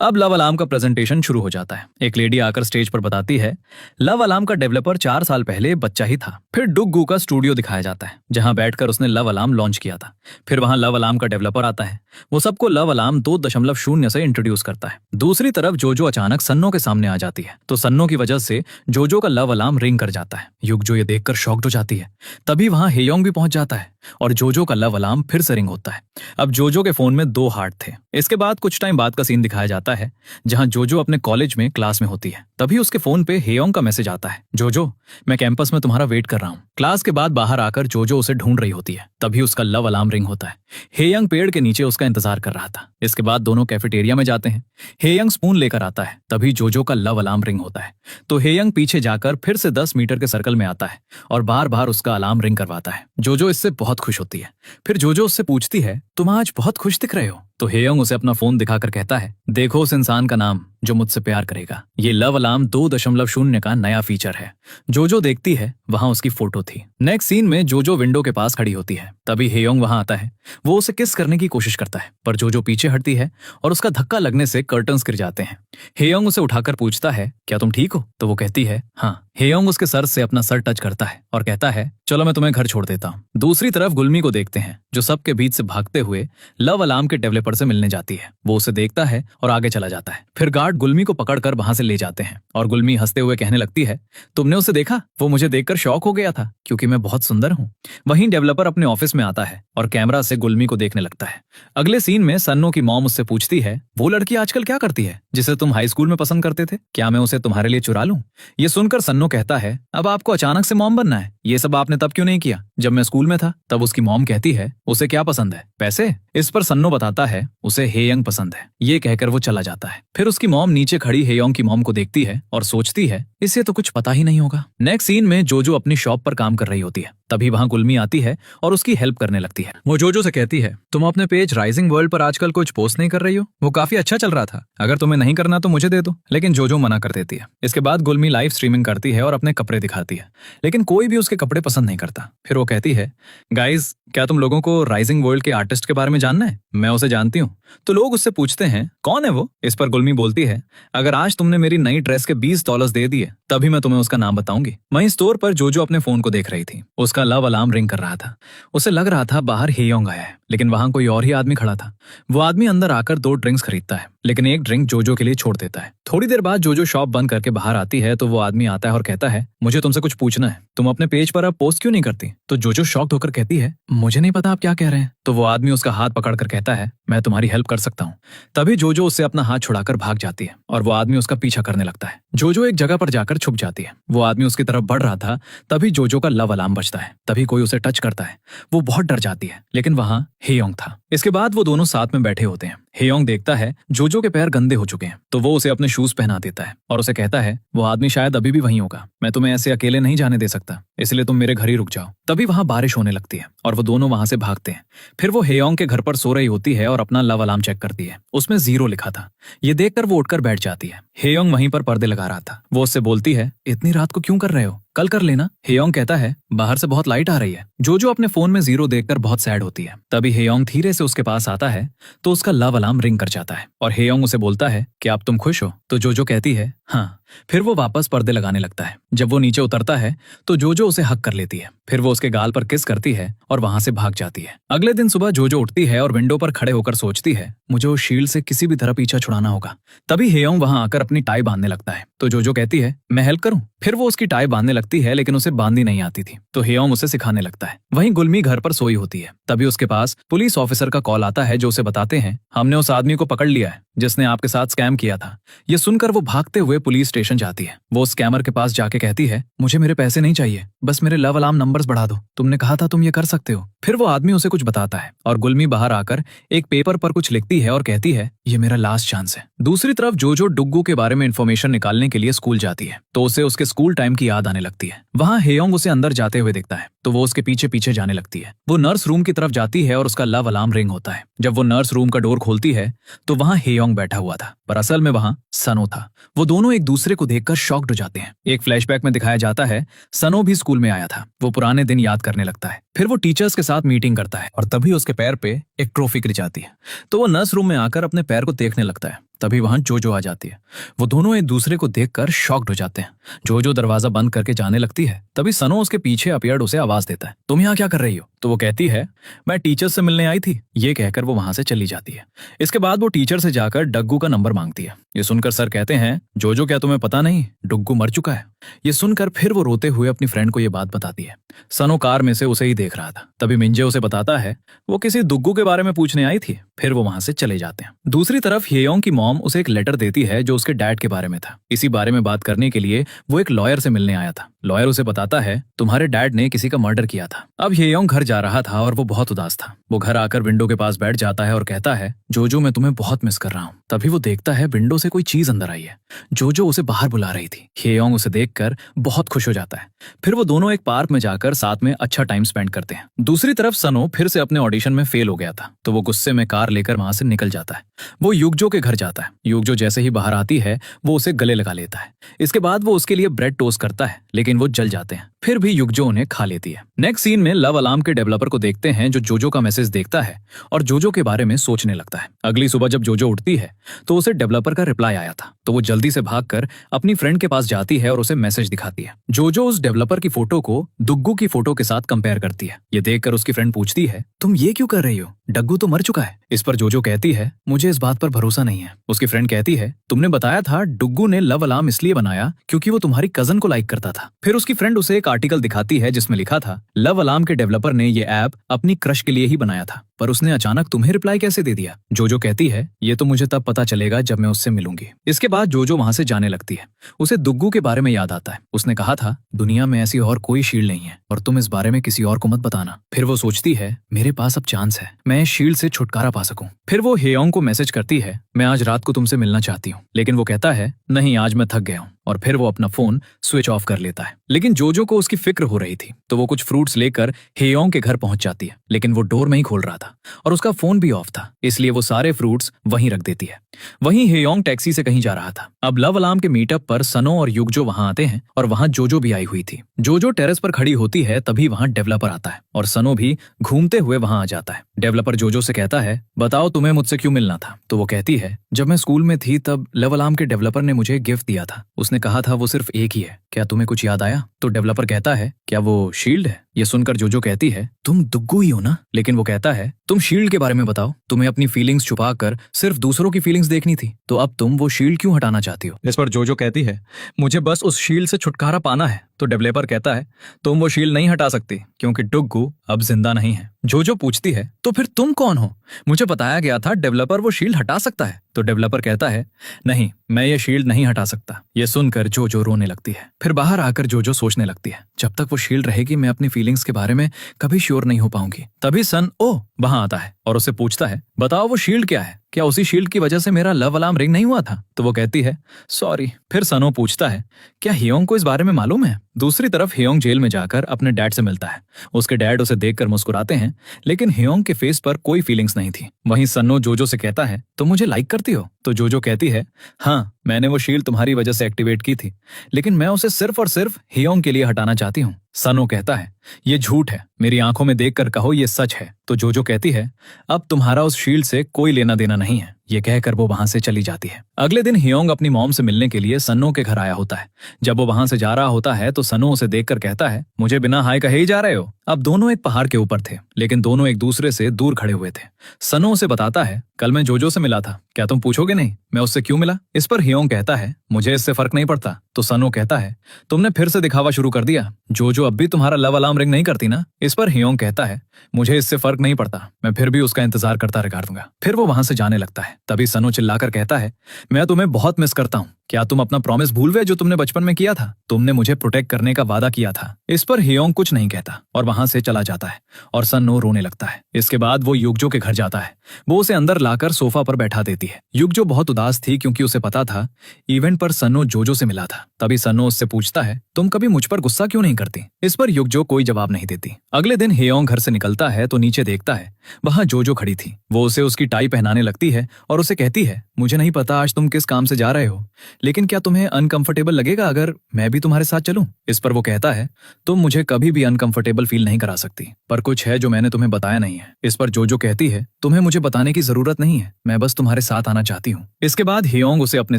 अब लव अलार्म का प्रेजेंटेशन शुरू हो जाता है। एक लेडी आकर स्टेज पर बताती है लव अलार्म का डेवलपर 4 साल पहले बच्चा ही था। फिर डुग्गू का स्टूडियो दिखाया जाता है जहां बैठकर उसने लव अलार्म लॉन्च किया था। फिर वहां लव अलार्म का डेवलपर आता है, वो सबको लव अलार्म 2.0 से इंट्रोड्यूस करता है। दूसरी तरफ जोजो अचानक सन्नो के सामने आ जाती है, तो सन्नो की वजह से जोजो का लव अलार्म रिंग कर जाता है। युगजो ये देखकर शॉक्ड हो जाती है। तभी वहां हेयोंग भी पहुंच जाता है और जोजो का लव अलार्म फिर से रिंग होता है। अब जोजो के फोन में 2 हार्ट थे। इसके बाद कुछ टाइम बाद का सीन दिखाया जाता है जहां जोजो अपने कॉलेज में क्लास में होती है। तभी उसके फोन पे हेयोंग का मैसेज आता है, जोजो मैं कैंपस में तुम्हारा वेट कर रहा हूँ। क्लास के बाद बाहर आकर जोजो उसे ढूंढ रही होती है। तभी उसका लव अलार्म रिंग होता है। हेयोंग पेड़ के नीचे उसका इंतजार कर रहा था। इसके बाद दोनों कैफेटेरिया में जाते हैं। हेयोंग स्पून लेकर आता है, तभी जोजो का लव अलार्म रिंग होता है। तो हेयोंग पीछे जाकर फिर से 10 मीटर के सर्कल में आता है और बार बार उसका अलार्म रिंग करवाता है। जोजो इससे बहुत खुश होती है। फिर जोजो उससे पूछती है तुम आज बहुत खुश दिख रहे हो। तो हेयोंग उसे अपना फोन दिखाकर कहता है देखो उस इंसान का नाम जो मुझसे प्यार करेगा। ये लव अलार्म 2.0 का नया फीचर है। जोजो देखती है, वहां उसकी फोटो थी। नेक्स्ट सीन में जोजो विंडो के पास खड़ी होती है। तभी हेयोंग वहां आता है। वो उसे किस करने की कोशिश करता है पर जोजो पीछे हटती है और उसका धक्का लगने से कर्टन्स गिर जाते हैं। हेयोंग उसे उठाकर पूछता है क्या तुम ठीक हो? तो वो कहती है हाँ। हेयोंग उसके सर से अपना सर टच करता है और कहता है चलो मैं तुम्हें घर छोड़ देता हूँ। दूसरी तरफ गुलमी को देखते हैं जो सबके बीच से भागते हुए लव अलार्म के डेवलपर से मिलने जाती है। वो उसे देखता है और आगे चला जाता है। फिर गार्ड गुलमी को पकड़कर वहां से ले जाते हैं और गुलमी हंसते हुए कहने लगती है तुमने उसे देखा? वो मुझे देखकर शॉक हो गया था क्योंकि मैं बहुत सुंदर हूँ। वहीं डेवलपर अपने ऑफिस में आता है और कैमरा से गुलमी को देखने लगता है। अगले सीन में सन्नो की मॉम उससे पूछती है वो लड़की आजकल क्या करती है जिसे तुम हाई स्कूल में पसंद करते थे? क्या मैं उसे तुम्हारे लिए चुरा लूं? ये सुनकर सन्नो कहता है अब आपको अचानक से मॉम बनना है, ये सब आपने तब क्यों नहीं किया जब मैं स्कूल में था? तब उसकी मॉम कहती है उसे क्या पसंद है? पैसे? इस पर सन्नो बताता है उसे हेयोंग पसंद है। ये कहकर वो चला जाता है। फिर उसकी मॉम नीचे खड़ी हेयोंग की मॉम को देखती है और सोचती है इसे तो कुछ पता ही नहीं होगा। नेक्स्ट सीन में जोजो अपनी शॉप पर काम कर रही होती है। तभी वहां गुलमी आती है और उसकी हेल्प करने लगती है। वो जोजो से कहती है तुम अपने पेज राइजिंग वर्ल्ड पर आजकल कुछ पोस्ट नहीं कर रही हो, वो काफी अच्छा चल रहा था, अगर तुम्हें नहीं करना तो मुझे दे दो। लेकिन जोजो मना कर देती है। इसके बाद गुलमी लाइव स्ट्रीमिंग करती है और अपने कपड़े दिखाती है, लेकिन कोई भी उसके कपड़े पसंद नहीं करता। फिर वो कहती है गाइज क्या तुम लोगों को राइजिंग वर्ल्ड के आर्टिस्ट के बारे में जानना है? मैं उसे जानती हूँ। तो लोग उससे पूछते हैं कौन है वो? इस पर गुलमी बोलती है अगर आज तुमने मेरी नई ड्रेस के $20 दे दिए तभी मैं तुम्हें उसका नाम बताऊंगी। वहीं स्टोर पर जोजो अपने फोन को देख रही थी। उसका लव अलार्म रिंग कर रहा था। उसे लग रहा था बाहर हेयोंग आया है, लेकिन वहां कोई और ही आदमी खड़ा था। वो आदमी अंदर आकर 2 ड्रिंक्स खरीदता है, लेकिन एक ड्रिंक जोजो के लिए छोड़ देता है। थोड़ी देर बाद जोजो शॉप बंद करके बाहर आती है तो वो आदमी आता है और कहता है मुझे तुमसे कुछ पूछना है, तुम अपने पेज पर अब पोस्ट क्यों नहीं करती? तो जोजो शॉक्ड होकर कहती है मुझे नहीं पता आप क्या कह रहे हैं। तो वो आदमी उसका हाथ पकड़कर कहता है मैं तुम्हारी हेल्प कर सकता हूँ। तभी जोजो उससे अपना हाथ छुड़ाकर भाग जाती है और वो आदमी उसका पीछा करने लगता है। जोजो एक जगह पर जाकर छुप जाती है। वो आदमी उसकी तरफ बढ़ रहा था, तभी जोजो का लव अलार्म बजता है। तभी कोई उसे टच करता है। वो बहुत डर जाती है, लेकिन वहां हेयोंग था। इसके बाद वो दोनों साथ में बैठे होते हैं। हेयोंग देखता है जोजो के पैर गंदे हो चुके हैं, तो वो उसे अपने शूज पहना देता है और उसे कहता है वो आदमी शायद अभी भी वहीं होगा, मैं तुम्हें ऐसे अकेले नहीं जाने दे सकता, इसलिए तुम मेरे घर ही रुक जाओ। तभी वहां बारिश होने लगती है और वो दोनों वहां से भागते हैं। फिर वो हेयोंग के घर पर सो रही होती है और अपना लव अलार्म चेक करती है। उसमें 0 लिखा था। ये देखकर वो उठकर बैठ जाती है। हेयोंग वहीं पर पर्दे लगा रहा था। वो उससे बोलती है, इतनी रात को क्यों कर रहे हो, कल कर लेना। हेयोंग कहता है, बाहर से बहुत लाइट आ रही है। जोजो अपने फोन में 0 देखकर बहुत सैड होती है। तभी हेयोंग धीरे से उसके पास आता है तो उसका लव अलार्म रिंग कर जाता है और हेयोंग उसे बोलता है कि आप तुम खुश हो। तो जोजो कहती है हाँ। फिर वो वापस पर्दे लगाने लगता है। जब वो नीचे उतरता है तो जोजो उसे हक कर लेती है। फिर वो उसके गाल पर किस करती है और वहां से भाग जाती है। अगले दिन सुबह जोजो उठती है और विंडो पर खड़े होकर सोचती है, मुझे उस शील्ड से किसी भी तरह पीछा छुड़ाना होगा। तभी हेयोंग वहां आकर अपनी टाई बांधने लगता है। तो जोजो कहती है, मैं हेल्प करूं। फिर वो उसकी टाई बांधने लगती है लेकिन उसे बांधनी नहीं आती थी। तो हेयोंग उसे सिखाने लगता है। वहीं गुलमी घर पर सोई होती है। तभी उसके पास पुलिस ऑफिसर का कॉल आता है जो उसे बताते हैं, हमने उस आदमी को पकड़ लिया है जिसने आपके साथ स्कैम किया था। ये सुनकर वो भागते हुए पुलिस स्टेशन जाती है। वो स्कैमर के पास जाके कहती है, मुझे मेरे पैसे नहीं चाहिए, बस मेरे लव अलार्म नंबर्स बढ़ा दो, तुमने कहा था तुम ये कर सकते हो। फिर वो आदमी उसे कुछ बताता है और गुलमी बाहर आकर एक पेपर पर कुछ लिखती है और कहती है, ये मेरा लास्ट चांस है। दूसरी तरफ जोजो डुग्गू के बारे में इंफॉर्मेशन निकालने के लिए स्कूल जाती है तो उसे उसके स्कूल टाइम की याद आने लगती है। वहां हेयोंग उसे अंदर जाते हुए देखता है तो वो उसके पीछे पीछे जाने लगती है। वो नर्स रूम की तरफ जाती है और उसका लव अलार्म रिंग होता है। जब वो नर्स रूम का डोर खोलती है तो वहां हेयोंग बैठा हुआ था, पर असल में वहां सनो था। वो दोनों एक दूसरे को देखकर शॉक्ड हो जाते हैं। एक फ्लैशबैक में दिखाया जाता है सनो भी स्कूल में आया था। वो पुराने दिन याद करने लगता है। फिर वो टीचर्स के साथ मीटिंग करता है और तभी उसके पैर पे एक ट्रॉफी गिर जाती है। तो वो नर्स रूम में आकर अपने पैर को देखने लगता है। तभी वहां जोजो आ जाती है। वो दोनों एक दूसरे को देखकर शॉक्ड हो जाते हैं। जोजो दरवाजा बंद करके जाने लगती है। तभी सनो उसके पीछे अपीयर्ड उसे आवाज देता है, तुम यहाँ क्या कर रही हो। तो वो कहती है, मैं टीचर से मिलने आई थी। ये कहकर वो वहां से चली जाती है। इसके बाद वो टीचर से जाकर डग्गू का नंबर मांगती है। ये सुनकर सर कहते हैं, जोजो क्या तुम्हें पता नहीं, डुग्गू मर चुका है। ये सुनकर फिर वो रोते हुए अपनी फ्रेंड को ये बात बताती है। सनो कार में से उसे ही देख रहा था। तभी मिंजे उसे बताता है वो किसी दुग्गू के बारे में पूछने आई थी। फिर वो वहां से चले जाते हैं। दूसरी तरफ हेयोंग की मॉम उसे एक लेटर देती है जो उसके डैड के बारे में था। इसी बारे में बात करने के लिए वो एक लॉयर से मिलने आया था। लॉयर उसे बताता है, तुम्हारे डैड ने किसी का मर्डर किया था। अब हेयोंग घर जा रहा था और वो बहुत उदास था। वो घर आकर विंडो के पास बैठ जाता है और कहता है, जोजो मैं तुम्हें बहुत मिस कर रहा हूँ। तभी वो देखता है विंडो से कोई चीज अंदर आई है। जोजो उसे बाहर बुला रही थी। हेयोंग उसे देखकर बहुत खुश हो जाता है। फिर वो दोनों एक पार्क में जाकर साथ में अच्छा टाइम स्पेंड करते हैं। दूसरी तरफ सनो फिर से अपने ऑडिशन में फेल हो गया था तो वो गुस्से में कार लेकर वहां से निकल जाता है। वो युगजो के घर जाता है। युगजो जैसे ही बाहर आती है वो उसे गले लगा लेता है। इसके बाद वो उसके लिए ब्रेड टोस्ट करता है लेकिन वो जल जाते हैं। फिर भी युगजो उन्हें खा लेती है। नेक्स्ट सीन में लव अलार्म के डेवलपर को देखते हैं जो जोजो का मैसेज देखता है और जोजो के बारे में सोचने लगता है। अगली सुबह जब जोजो उठती है तो उसे डेवलपर का रिप्लाई आया था तो वो जल्दी से भागकर अपनी फ्रेंड के पास जाती है और उसे मैसेज दिखाती है। जोजो उस डेवलपर की फोटो को डुग्गू की फोटो के साथ कंपेयर करती है। ये देखकर उसकी फ्रेंड पूछती है, तुम ये क्यों कर रही हो, डग्गू तो मर चुका है। इस पर जोजो कहती है, मुझे इस बात पर भरोसा नहीं है। उसकी फ्रेंड कहती है, तुमने बताया था डुग्गू ने लव अलार्म इसलिए बनाया क्योंकि वो तुम्हारी कजन को लाइक करता था। फिर उसकी फ्रेंड उसे एक आर्टिकल दिखाती है जिसमें लिखा था, लव अलार्म के डेवलपर ने ये ऐप अपनी क्रश के लिए ही बनाया था पर उसने अचानक तुम्हें रिप्लाई कैसे दे दिया। जोजो कहती है, ये तो मुझे तब पता चलेगा जब मैं उससे मिलूंगी। इसके बाद जोजो वहां से जाने लगती है। उसे डुग्गू के बारे में याद आता है। उसने कहा था दुनिया में ऐसी और कोई शील्ड नहीं है और तुम इस बारे में किसी और को मत बताना। फिर वो सोचती है, मेरे पास अब चांस है, मैं इस शील्ड से छुटकारा पा सकूं। फिर वो हेयोंग को मैसेज करती है, मैं आज रात को तुमसे मिलना चाहती हूँ। लेकिन वो कहता है, नहीं आज मैं थक गया हूँ। और फिर वो अपना फोन स्विच ऑफ कर लेता है। लेकिन जोजो को उसकी फिक्र हो रही थी तो वो कुछ फ्रूट्स लेकर हेयोंग के घर पहुंच जाती है। लेकिन वो डोर में ही खोल रहा था और उसका फोन भी ऑफ था, इसलिए वो सारे फ्रूट्स वहीं रख देती है। वहीं हेयोंग टैक्सी से कहीं जा रहा था। अब लव अलार्म के मीटअप पर सनो और युगजो वहां आते हैं और वहां जोजो भी आई हुई थी। जोजो टेरेस पर खड़ी होती है तभी वहां डेवलपर आता है और सनो भी घूमते हुए वहां आ जाता है। डेवलपर जोजो से कहता है, बताओ तुम्हें मुझसे क्यों मिलना था। तो वो कहती है, जब मैं स्कूल में थी तब लव अलार्म के डेवलपर ने मुझे गिफ्ट दिया था। उसने कहा था वो सिर्फ एक ही है, क्या तुम्हें कुछ याद आया। तो डेवलपर कहता है, क्या वो शील्ड है। ये सुनकर जोजो कहती है, तुम दुग्गू ही हो ना। लेकिन वो कहता है, तुम शील्ड के बारे में बताओ, तुम्हें अपनी फीलिंग्स छुपाकर सिर्फ दूसरों की फीलिंग्स देखनी थी तो अब तुम वो शील्ड क्यों हटाना चाहती हो। इस पर जोजो कहती है, मुझे बस उस शील्ड से छुटकारा पाना है। तो डेवलपर कहता है, तुम वो शील्ड नहीं हटा सकती क्योंकि डुग्गू अब जिंदा नहीं है। जोजो पूछती है, तो फिर तुम कौन हो, मुझे बताया गया था डेवलपर वो शील्ड हटा सकता है। तो डेवलपर कहता है, नहीं मैं ये शील्ड नहीं हटा सकता। ये सुनकर जोजो रोने लगती है। फिर बाहर आकर जोजो सोचने लगती है, जब तक वो शील्ड रहेगी मैं अपनी फीलिंग्स के बारे में कभी श्योर नहीं हो पाऊंगी। तभी सन वहां आता है और उससे पूछता है, बताओ वो शील्ड क्या है, क्या उसी शील्ड की वजह से मेरा लव अलार्म रिंग नहीं हुआ था? तो वो कहती है, सॉरी। फिर सनो पूछता है, क्या हियोंग को इस बारे में मालूम है? दूसरी तरफ हियोंग जेल में जाकर अपने डैड से मिलता है। उसके डैड उसे देखकर मुस्कुराते हैं, लेकिन हियोंग के फेस पर कोई फीलिंग्स नहीं थी। वहीं सन्नो जोजो से कहता है, तुम मुझे लाइक करती हो? तो जोजो कहती है, हाँ, मैंने वो शील्ड तुम्हारी वजह से एक्टिवेट की थी, लेकिन मैं उसे सिर्फ और सिर्फ हियोंग के लिए हटाना चाहती हूँ। सनो कहता है, ये झूठ है, मेरी आंखों में देखकर कहो ये सच है। तो जोजो कहती है, अब तुम्हारा उस शील्ड से कोई लेना देना नहीं है। ये कहकर वो वहां से चली जाती है। अगले दिन हियोंग अपनी मॉम से मिलने के लिए सन्नो के घर आया होता है। जब वो वहां से जा रहा होता है तो सन्नो उसे देखकर कहता है, मुझे बिना हाय कहे ही जा रहे हो? अब दोनों एक पहाड़ के ऊपर थे, लेकिन दोनों एक दूसरे से दूर खड़े हुए थे। सन्नो उसे बताता है, कल मैं जोजो से मिला था, क्या तुम पूछोगे नहीं मैं उससे क्यों मिला? इस पर हियोंग कहता है, मुझे इससे फर्क नहीं पड़ता। तो सन्नो कहता है, तुमने फिर से दिखावा शुरू कर दिया, जोजो अब भी तुम्हारा लव अलार्म रिंग नहीं करती ना? इस पर हियोंग कहता है, मुझे इससे फर्क नहीं पड़ता, मैं फिर भी उसका इंतजार करता रह दूंगा। फिर वो वहां से जाने लगता है। तभी सन्नो चिल्लाकर कहता है, मैं तुम्हें बहुत मिस करता हूँ, क्या तुम अपना प्रॉमिस भूल गए जो तुमने बचपन में किया था? तुमने मुझे प्रोटेक्ट करने का वादा किया था। इस पर हियोंग कुछ नहीं कहता और वहां से चला जाता है और सन्नो रोने लगता है। इसके बाद वो युगजो के घर जाता है। वो उसे अंदर लाकर सोफा पर बैठा देती है। युगजो बहुत उदास थी क्योंकि उसे पता था इवेंट पर सन्नो जोजो से मिला था। तभी सन्नो उससे पूछता है, तुम कभी मुझ पर गुस्सा क्यों नहीं करती? इस पर युगजो कोई जवाब नहीं देती। अगले दिन हियोंग घर से निकलता है तो नीचे देखता है वहां जोजो खड़ी थी। वो उसे उसकी टाई पहनाने लगती है और उसे कहती है, मुझे नहीं पता आज तुम किस काम से जा रहे हो, लेकिन क्या तुम्हें अनकंफर्टेबल लगेगा अगर मैं भी तुम्हारे साथ चलूं? इस पर वो कहता है, तुम मुझे कभी भी अनकंफर्टेबल फील नहीं करा सकती, पर कुछ है जो मैंने तुम्हें बताया नहीं है। इस पर जोजो कहती है, तुम्हें मुझे बताने की जरूरत नहीं है, मैं बस तुम्हारे साथ आना चाहती हूँ। इसके बाद हियोंग उसे अपने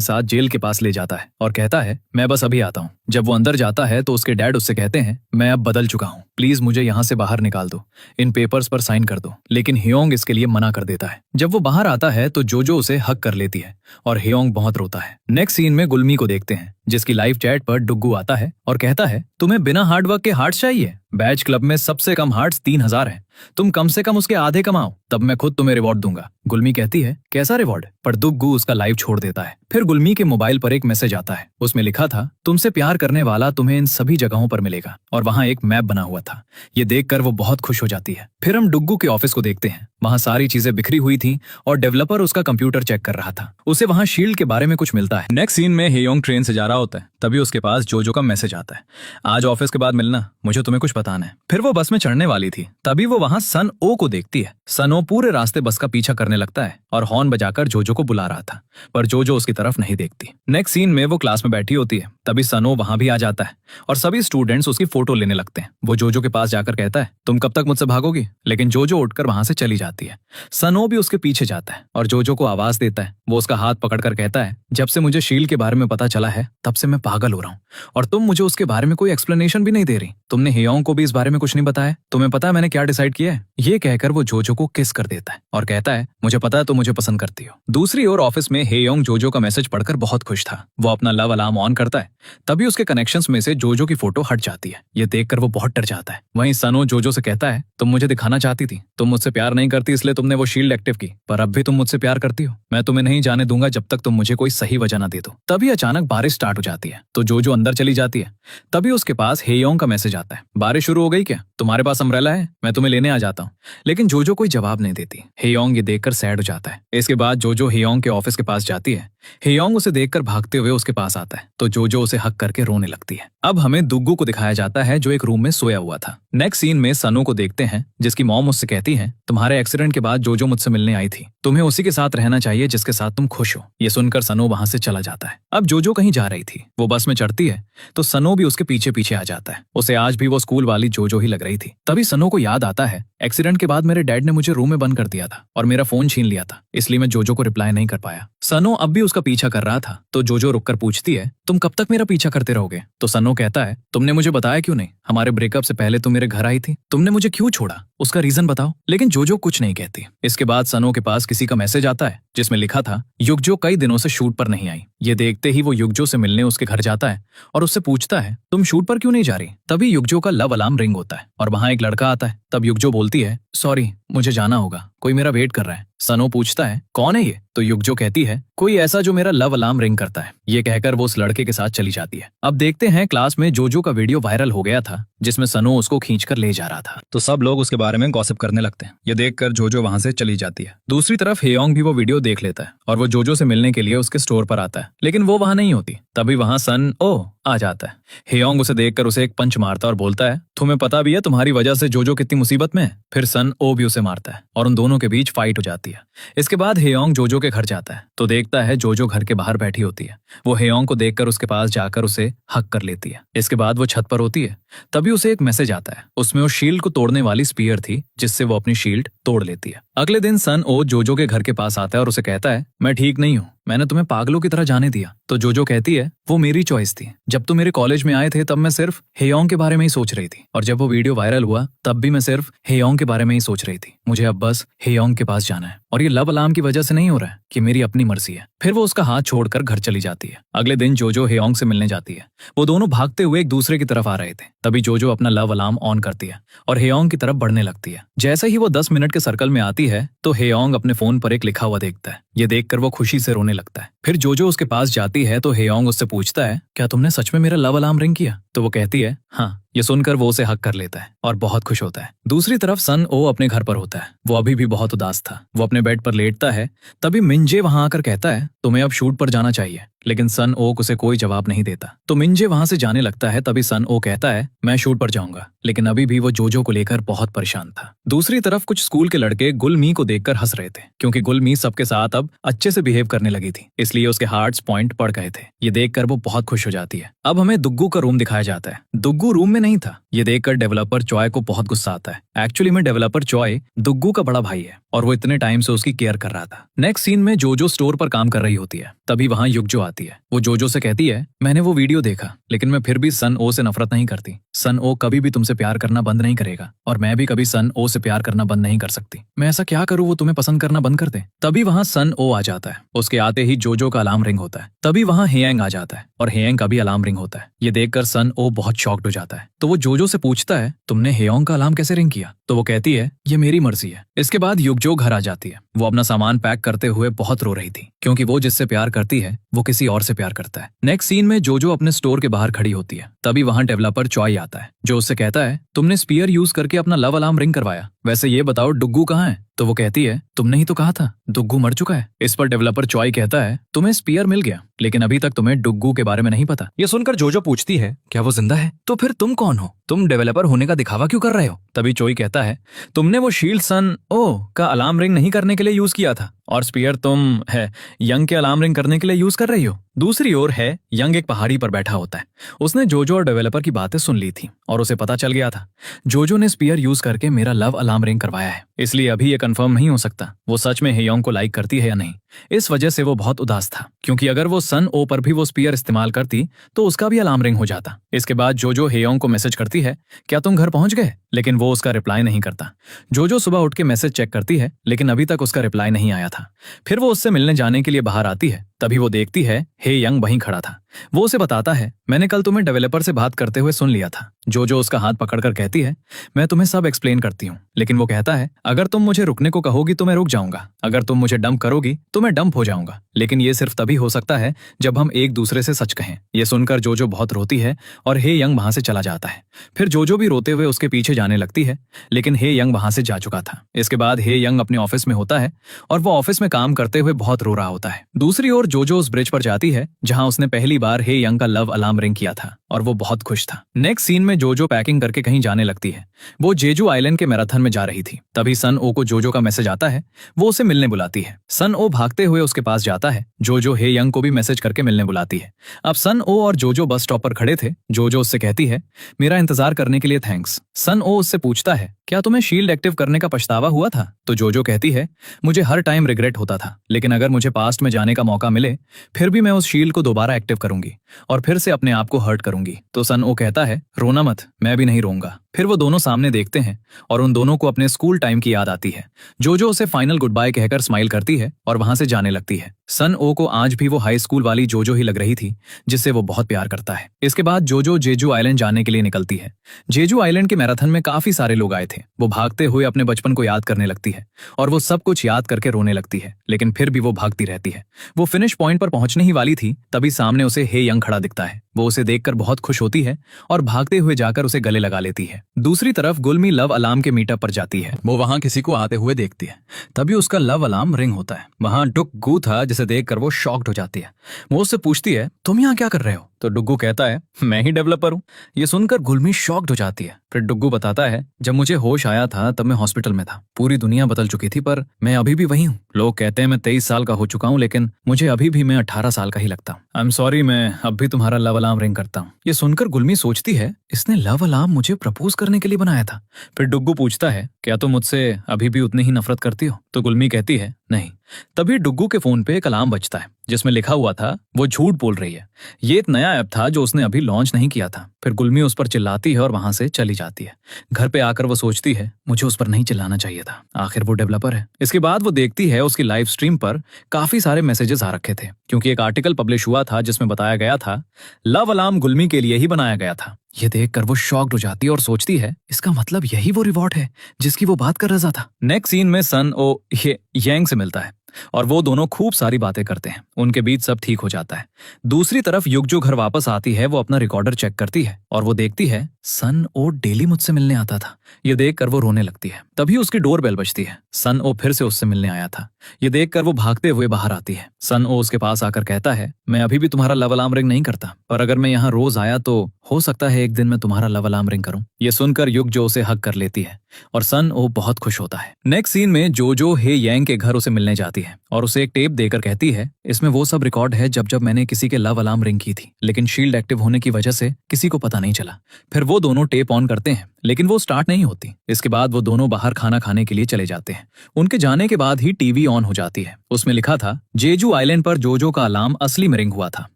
साथ जेल के पास ले जाता है और कहता है, मैं बस अभी आता हूँ। जब वो अंदर जाता है तो उसके डैड उससे कहते हैं, मैं अब बदल चुका हूँ, प्लीज मुझे यहाँ से बाहर निकाल दो, इन पेपर्स पर साइन कर दो। लेकिन हियोंग इसके लिए मना कर देता है। जब वो बाहर आता है तो जोजो उसे हक कर लेती है और हियोंग बहुत रोता है। नेक्स्ट सीन में गुलमी को देखते हैं, जिसकी लाइव चैट पर डुग्गू आता है और कहता है, तुम्हें बिना हार्डवर्क के हार्ट्स चाहिए? बैच क्लब में सबसे कम हार्ट्स 3000 हैं, तुम कम से कम उसके आधे कमाओ, तब मैं खुद तुम्हें रिवॉर्ड दूंगा। गुलमी कहती है, कैसा रिवॉर्ड? पर डुग्गू उसका लाइव छोड़ देता है। फिर गुलमी के मोबाइल पर एक मैसेज आता है। उसमें लिखा था, तुमसे प्यार करने वाला तुम्हें इन सभी जगहों पर मिलेगा, और वहाँ एक मैप बना हुआ था। ये देखकर वो बहुत खुश हो जाती है। फिर हम डुग्गू के ऑफिस को देखते हैं। वहाँ सारी चीजें बिखरी हुई थी और डेवलपर उसका कंप्यूटर चेक कर रहा था। उसे वहाँ शील्ड के बारे में कुछ मिलता है। नेक्स्ट सीन में हियोंग ट्रेन से जा रहा होता है, तभी उसके पास जोजो का मैसेज आता है, आज ऑफिस के बाद मिलना, मुझे तुम्हें कुछ बताना है। फिर वो बस में चढ़ने वाली थी, तभी वो वहाँ सन ओ को देखती है। सन ओ पूरे रास्ते बस का पीछा करने लगता है और हॉर्न बजाकर जोजो को बुला रहा था, पर जोजो उसकी तरफ नहीं देखती। नेक्स्ट सीन में वो क्लास में बैठी होती है, तभी सन ओ वहां भी आ जाता है और सभी स्टूडेंट्स उसकी फोटो लेने लगते हैं। वो जोजो के पास जाकर कहता है, तुम कब तक मुझसे भागोगी? लेकिन जोजो उठकर वहां से चली जाती है। सन ओ भी उसके पीछे जाता है और जोजो को आवाज देता है। वो उसका हाथ पकड़कर कहता है, जब से मुझे शील्ड के बारे में पता चला है तब से मैं पागल हो रहा हूँ, और तुम मुझे उसके बारे में कोई एक्सप्लेनेशन भी नहीं दे रही। तुमने हियोंग को भी इस बारे में कुछ नहीं बताया। तुम्हें पता है मैंने क्या डिसाइड किया है? ये कहकर वो जोजो को किस कर देता है और कहता है, मुझे पता है तुम मुझे पसंद करती हो। दूसरी ओर ऑफिस में हेयोंग जोजो का मैसेज पढ़कर बहुत खुश था। वो अपना लव अलार्म ऑन करता है, तभी उसके कनेक्शंस में से जोजो की फोटो हट जाती है। ये देखकर वो बहुत डर जाता है। वहीं सनो जोजो से कहता है, तुम मुझे दिखाना चाहती थी, तुम मुझसे प्यार नहीं करती इसलिए तुमने वो शील्ड एक्टिव की, पर अब भी तुम मुझसे प्यार करती हो। मैं तुम्हें नहीं जाने दूंगा जब तक तुम मुझे कोई सही वजह ना दे दो। तभी अचानक बारिश स्टार्ट हो जाती है तो जोजो अंदर चली जाती है। तभी उसके पास हेयोंग का मैसेज आता है, बारिश शुरू हो गई क्या? तुम्हारे पास अम्ब्रेला है? मैं तुम्हें लेने आ जाता हूँ। लेकिन जोजो कोई जवाब नहीं देती। हेयोंग ये देखकर सैड हो जाता है। इसके बाद जोजो हेयोंग के ऑफिस के पास जाती है। हेयोंग उसे देखकर भागते हुए उसके पास आता है तो जोजो उसे हक करके रोने लगती है। अब हमें दुग्गू को दिखाया जाता है जो एक रूम में सोया हुआ था। नेक्स्ट सीन में सनो को देखते हैं, जिसकी मॉम उससे कहती है, तुम्हारे एक्सीडेंट के बाद जोजो मुझसे मिलने आई थी, तुम्हें उसी के साथ रहना चाहिए जिसके साथ तुम खुश हो। ये सुनकर सनो वहां से चला जाता है। अब जोजो कहीं जा रही थी, वो बस में चढ़ती है तो सनो भी उसके पीछे पीछे आ जाता है। उसे आज भी वो स्कूल वाली जोजो ही लग रही थी। तभी सनो को याद आता है, एक्सीडेंट के बाद मेरे डैड ने मुझे रूम में बंद कर दिया था और मेरा फोन छीन लिया था, इसलिए मैं जोजो को रिप्लाई नहीं कर पाया। सनो अब भी उसका पीछा कर रहा था तो जोजो रुककर पूछती है, तुम कब तक मेरा पीछा करते रहोगे? तो सनो कहता है, तुमने मुझे बताया क्यों नहीं? हमारे ब्रेकअप से पहले तुम मेरे घर आई थी, तुमने मुझे क्यों छोड़ा? उसका रीजन बताओ। लेकिन जोजो कुछ नहीं कहती। इसके बाद सनो के पास किसी का मैसेज आता है जिसमें लिखा था, युगजो कई दिनों से शूट पर नहीं आई। ये देखते ही वो युगजो से मिलने उसके घर जाता है और उससे पूछता है, तुम शूट पर क्यों नहीं जा रही? तभी युगजो का लव अलार्म रिंग होता है और वहाँ एक लड़का आता है। तब युगजो बोलती है, सॉरी मुझे जाना होगा, कोई मेरा वेट कर रहा है। सनो पूछता है कौन है ये? तो युगजो कहती है कोई ऐसा जो मेरा लव अलार्म रिंग करता है। ये कहकर वो उस लड़के के साथ चली जाती है। अब देखते हैं क्लास में जोजो का वीडियो वायरल हो गया था जिसमें सनो उसको खींचकर ले जा रहा था, तो सब लोग उसके बारे में गॉसिप करने लगते हैं। ये देखकर जोजो वहां से चली जाती है। दूसरी तरफ हेयोंग भी वो वीडियो देख लेता है और वो जोजो से मिलने के लिए उसके स्टोर पर आता है, लेकिन वो वहां नहीं होती। तभी वहां सन ओ आ जाता है। हेयोंग उसे देखकर उसे एक पंच मारता और बोलता है तुम्हें पता भी है तुम्हारी वजह से जोजो कितनी मुसीबत में है। फिर सन ओ भी उसे मारता है और उन दोनों के बीच फाइट हो जाती है। इसके बाद हेयोंग जोजो के घर जाता है तो देखता है जोजो घर के बाहर बैठी होती है। वो हेयोंग को देखकर उसके पास जाकर उसे हक कर लेती है। इसके बाद वो छत पर होती है, तभी उसे एक मैसेज आता है। उसमें वो शील्ड को तोड़ने वाली स्पीयर थी जिससे वो अपनी शील्ड तोड़ लेती है। अगले दिन सन ओ जोजो के घर के पास आता है और उसे कहता है मैं ठीक नहीं हूँ, मैंने तुम्हें पागलों की तरह जाने दिया। तो जोजो कहती है वो मेरी चॉइस थी। जब तुम मेरे कॉलेज में आए थे तब मैं सिर्फ हेयोंग के बारे में ही सोच रही थी, और जब वो वीडियो वायरल हुआ तब भी मैं सिर्फ हेयोंग के बारे में ही सोच रही थी। मुझे अब बस हेयोंग के पास जाना है और ये लव अलार्म की वजह से नहीं हो रहा है कि मेरी अपनी मर्जी है। फिर वो उसका हाथ छोड़कर घर चली जाती है। अगले दिन जोजो हेयोंग से मिलने जाती है। वो दोनों भागते हुए एक दूसरे की तरफ आ रहे थे। तभी जोजो अपना लव अलार्म ऑन करती है और हेयोंग की तरफ बढ़ने लगती है। जैसे ही वो 10 मिनट के सर्कल में आती है तो हेयोंग अपने फोन पर एक लिखा हुआ देखता है। ये देखकर वो खुशी से रोने लगता है। फिर जोजो उसके पास जाती है तो हेयोंग उससे पूछता है क्या तुमने सच में मेरा लव अलार्म रिंग किया? तो वो कहती है हाँ। ये सुनकर वो उसे हक कर लेता है और बहुत खुश होता है। दूसरी तरफ सन ओ अपने घर पर होता है। वो अभी भी बहुत उदास था। वो अपने बेड पर लेटता है। तभी मिंजे वहां आकर कहता है तुम्हें अब शूट पर जाना चाहिए, लेकिन सन ओ उसे कोई जवाब नहीं देता। तो मिंजे वहां से जाने लगता है। तभी सन ओ कहता है मैं शूट पर जाऊंगा, लेकिन अभी भी वो जोजो को लेकर बहुत परेशान था। दूसरी तरफ कुछ स्कूल के लड़के गुलमी को देखकर हंस रहे थे, क्योंकि गुलमी सबके साथ अब अच्छे से बिहेव करने लगी थी, इसलिए उसके हार्ट्स पॉइंट पड़ गए थे। ये देखकर वो बहुत खुश हो जाती है। अब हमें दुग्गू का रूम दिखाया जाता है। दुग्गू रूम में नहीं था। ये देखकर डेवलपर चॉय को बहुत गुस्सा आता है। एक्चुअली में डेवलपर चॉय दुग्गू का बड़ा भाई है और वो इतने टाइम से उसकी केयर कर रहा था। नेक्स्ट सीन में जोजो स्टोर पर काम कर रही होती है। तभी वहां युगजो आती है। वो जोजो से कहती है मैंने वो वीडियो देखा, लेकिन मैं फिर भी सन ओ से नफरत नहीं करती। सन ओ कभी भी तुमसे प्यार करना बंद नहीं करेगा और मैं भी कभी सन ओ से प्यार करना बंद नहीं कर सकती। मैं ऐसा क्या करूँ वो तुम्हें पसंद करना बंद कर दे? तभी वहां सन ओ आ जाता है। उसके आते ही जोजो का अलार्म रिंग होता है। तभी वहां हेयंग आ जाता है और हेयंग का भी अलार्म रिंग होता है। ये देखकर सन ओ बहुत शॉक्ड हो जाता है। तो वो जोजो से पूछता है तुमने हेयंग का अलार्म कैसे रिंग किया? तो वो कहती है ये मेरी मर्जी है। इसके बाद युगजो घर आ जाती है। वो अपना सामान पैक करते हुए बहुत रो रही थी, क्योंकि वो जिससे प्यार करती है वो किसी और से प्यार करता है। नेक्स्ट सीन में जोजो अपने स्टोर के बाहर खड़ी होती है। तभी वहां डेवलपर चॉय आता है, जो उससे कहता है तुमने स्पीयर यूज करके अपना लव अलार्म रिंग करवाया, वैसे ये बताओ डुग्गू कहाँ है? तो वो कहती है तुमने ही तो कहा था डुग्गू मर चुका है। इस पर डेवलपर चॉय कहता है तुम्हें स्पीयर मिल गया, लेकिन अभी तक तुम्हें डुग्गू के बारे में नहीं पता। ये सुनकर जोजो पूछती है क्या वो जिंदा है? तो फिर तुम कौन हो? तुम डेवलपर होने का दिखावा क्यों कर रहे हो? तभी चोई कहता है तुमने वो शील्ड सन ओ का अलार्म रिंग नहीं करने के लिए यूज किया था, और स्पीयर तुम है यंग के अलार्म रिंग करने के लिए यूज कर रही हो। दूसरी ओर है यंग एक पहाड़ी पर बैठा होता है। उसने जोजो और डेवलपर की बातें सुन ली थी और उसे पता चल गया था जोजो ने स्पीयर यूज करके मेरा लव अलार्म रिंग करवाया है, इसलिए अभी ये कंफर्म नहीं हो सकता वो सच में हेयोंग को लाइक करती है या नहीं। इस वजह से वो बहुत उदास था, क्योंकि अगर वो सन ओ पर भी वो स्पीयर इस्तेमाल करती तो उसका भी अलार्म रिंग हो जाता। इसके बाद जोजो हेयोंग को मैसेज करती है क्या तुम घर पहुंच गए, लेकिन वो उसका रिप्लाई नहीं करता। जोजो सुबह उठ के मैसेज चेक करती है, लेकिन अभी तक उसका रिप्लाई नहीं आया था। फिर वो उससे मिलने जाने के लिए बाहर आती है। तभी वो देखती है हेयंग वहीं खड़ा था। वो उसे बताता है मैंने कल तुम्हें डेवलपर से बात करते हुए सुन लिया था। जोजो उसका हाथ पकड़कर कहती है मैं तुम्हें सब एक्सप्लेन करती हूँ, लेकिन वो कहता है अगर तुम मुझे रुकने को कहोगी तो मैं रुक जाऊंगा, अगर तुम मुझे डंप करोगी तो मैं डंप हो जाऊंगा, लेकिन ये सिर्फ तभी हो सकता है जब हम एक दूसरे से सच कहें। ये सुनकर जोजो बहुत रोती है और हेयंग वहां से चला जाता है। फिर जोजो भी रोते हुए उसके पीछे जाने लगती है, लेकिन हेयंग वहां से जा चुका था। इसके बाद हेयंग अपने ऑफिस में होता है और वो ऑफिस में काम करते हुए बहुत रो रहा होता है। दूसरी ओर जोजो उस ब्रिज पर जाती है जहां उसने पहली बार हेयंग का लव अलार्म रिंग किया था, और वो बहुत खुश था। नेक्स्ट सीन में जोजो पैकिंग करके कहीं जाने लगती है। वो जेजू आइलैंड के मैराथन में जा रही थी। तभी सन ओ को जोजो का मैसेज आता है। वो उसे मिलने बुलाती है। सन ओ भागते हुए उसके पास जाता है। जोजो हेयंग को भी मैसेज करके मिलने बुलाती है। अब सन ओ और जोजो बस स्टॉप पर खड़े थे। जोजो उससे कहती है मेरा इंतजार करने के लिए थैंक्स। सन ओ उससे पूछता है क्या तुम्हें शील्ड एक्टिव करने का पछतावा हुआ था? तो जोजो कहती है मुझे हर टाइम रिग्रेट होता था, लेकिन अगर मुझे पास्ट में जाने का मौका मिले फिर भी मैं उस शील्ड को दोबारा एक्टिव करूंगी और फिर से अपने आप को हर्ट करूंगी। तो सन ओ कहता है रोना मत, मैं भी नहीं रोऊंगा। फिर वो दोनों सामने देखते हैं और उन दोनों को अपने स्कूल टाइम की याद आती है। जोजो उसे फाइनल गुड बाय कहकर स्माइल करती है और वहां से जाने लगती है। सन ओ को आज भी वो हाई स्कूल वाली जोजो ही लग रही थी जिससे वो बहुत प्यार करता है। इसके बाद जोजो जेजू आइलैंड जाने के लिए निकलती है। जेजू आइलैंड के मैराथन में काफी सारे लोग आए थे। वो भागते हुए अपने बचपन को याद करने लगती है और वो सब कुछ याद करके रोने लगती है, लेकिन फिर भी वो भागती रहती है। वो फिनिश पॉइंट पर पहुंचने ही वाली थी, तभी सामने उसे हे यंग खड़ा दिखता है। वो उसे देखकर बहुत खुश होती है और भागते हुए जाकर उसे गले लगा लेती है। दूसरी तरफ गुलमी लव अलार्म के मीटअप पर जाती है। वो वहां किसी को आते हुए देखती है, तभी उसका लव अलार्म रिंग होता है। वहां डुग्गू था जिसे देखकर वो शॉक्ड हो जाती है। वो उससे पूछती है, तुम यहाँ क्या कर रहे हो? तो डुग्गू कहता है, मैं ही डेवलपर हूँ। ये सुनकर गुलमी शॉक्ड हो जाती है। फिर डुग्गू बताता है, जब मुझे होश आया था तब मैं हॉस्पिटल में था। पूरी दुनिया बदल चुकी थी पर मैं अभी भी वही हूँ। लोग कहते हैं मैं 23 साल का हो चुका हूँ, लेकिन मुझे अभी भी मैं 18 साल का ही लगता हूँ। आई एम सॉरी, मैं अब भी तुम्हारा लव अलार्म रिंग करता हूँ। ये सुनकर गुलमी सोचती है, इसने लव अलार्म मुझे प्रपोज करने के लिए बनाया था। फिर डुग्गू पूछता है, क्या तुम मुझसे अभी भी उतनी ही नफरत करती हो? तो गुलमी कहती है, नहीं। तभी डुग्गू के फोन पे एक अलार्म बजता है जिसमें लिखा हुआ था, वो झूठ बोल रही है। ये एक नया ऐप था जो उसने अभी लॉन्च नहीं किया था। फिर गुलमी उस पर चिल्लाती है और वहां से चली जाती है। घर पे आकर वो सोचती है, मुझे उस पर नहीं चिल्लाना चाहिए था, आखिर वो डेवलपर है। इसके बाद वो देखती है उसकी लाइव स्ट्रीम पर काफी सारे मैसेजेस आ रखे थे, क्योंकि एक आर्टिकल पब्लिश हुआ था जिसमें बताया गया था लव अलार्म गुलमी के लिए ही बनाया गया था। ये देखकर वो शॉक्ड हो जाती है और सोचती है, इसका मतलब यही वो रिवॉर्ड है जिसकी वो बात कर रहा था। नेक्स्ट सीन में सन ओ ये यांग से मिलता है और वो दोनों खूब सारी बातें करते हैं। उनके बीच सब ठीक हो जाता है। दूसरी तरफ युग जो घर वापस आती है, वो अपना रिकॉर्डर चेक करती है और वो देखती है सन ओ डेली मुझसे मिलने आता था। ये देखकर वो रोने लगती है। तभी उसकी डोर बेल बजती है। सन ओ फिर से उससे मिलने आया था। ये देखकर वो भागते हुए बाहर आती है। सन ओ उसके पास आकर कहता है, मैं अभी भी तुम्हारा लव अलार्म रिंग नहीं करता, पर अगर मैं यहाँ रोज आया तो हो सकता है एक दिन मैं तुम्हारा लव अलार्म रिंग करूं। ये सुनकर युग जो उसे हक कर लेती है और सन ओ बहुत खुश होता है। नेक्स्ट सीन में जोजो हे यांग के घर उसे मिलने जाती है और उसे एक टेप देकर कहती है, इसमें वो सब रिकॉर्ड है जब जब मैंने किसी के लव अलार्म रिंग की थी, लेकिन शील्ड एक्टिव होने की वजह से किसी को पता नहीं चला। फिर वो दोनों टेप ऑन करते हैं, लेकिन वो स्टार्ट नहीं होती। इसके बाद वो दोनों बाहर खाना खाने के लिए चले जाते हैं। उनके जाने के बाद ही टीवी ऑन हो जाती है। उसमें लिखा था, जेजू आइलैंड पर जोजो का अलार्म असली में रिंग हुआ था।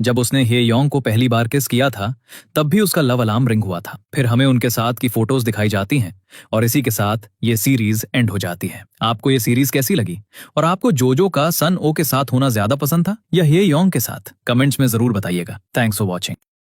जब उसने हे योंग को पहली बार किस किया था तब भी उसका लव अलार्म रिंग हुआ था। फिर हमें उनके साथ की फोटोज दिखाई जाती हैं और इसी के साथ ये सीरीज एंड हो जाती है। आपको ये सीरीज कैसी लगी और आपको जोजो का सन ओ के साथ होना ज्यादा पसंद था या हे योंग के साथ? कमेंट्स में जरूर बताइएगा। Thanks for watching.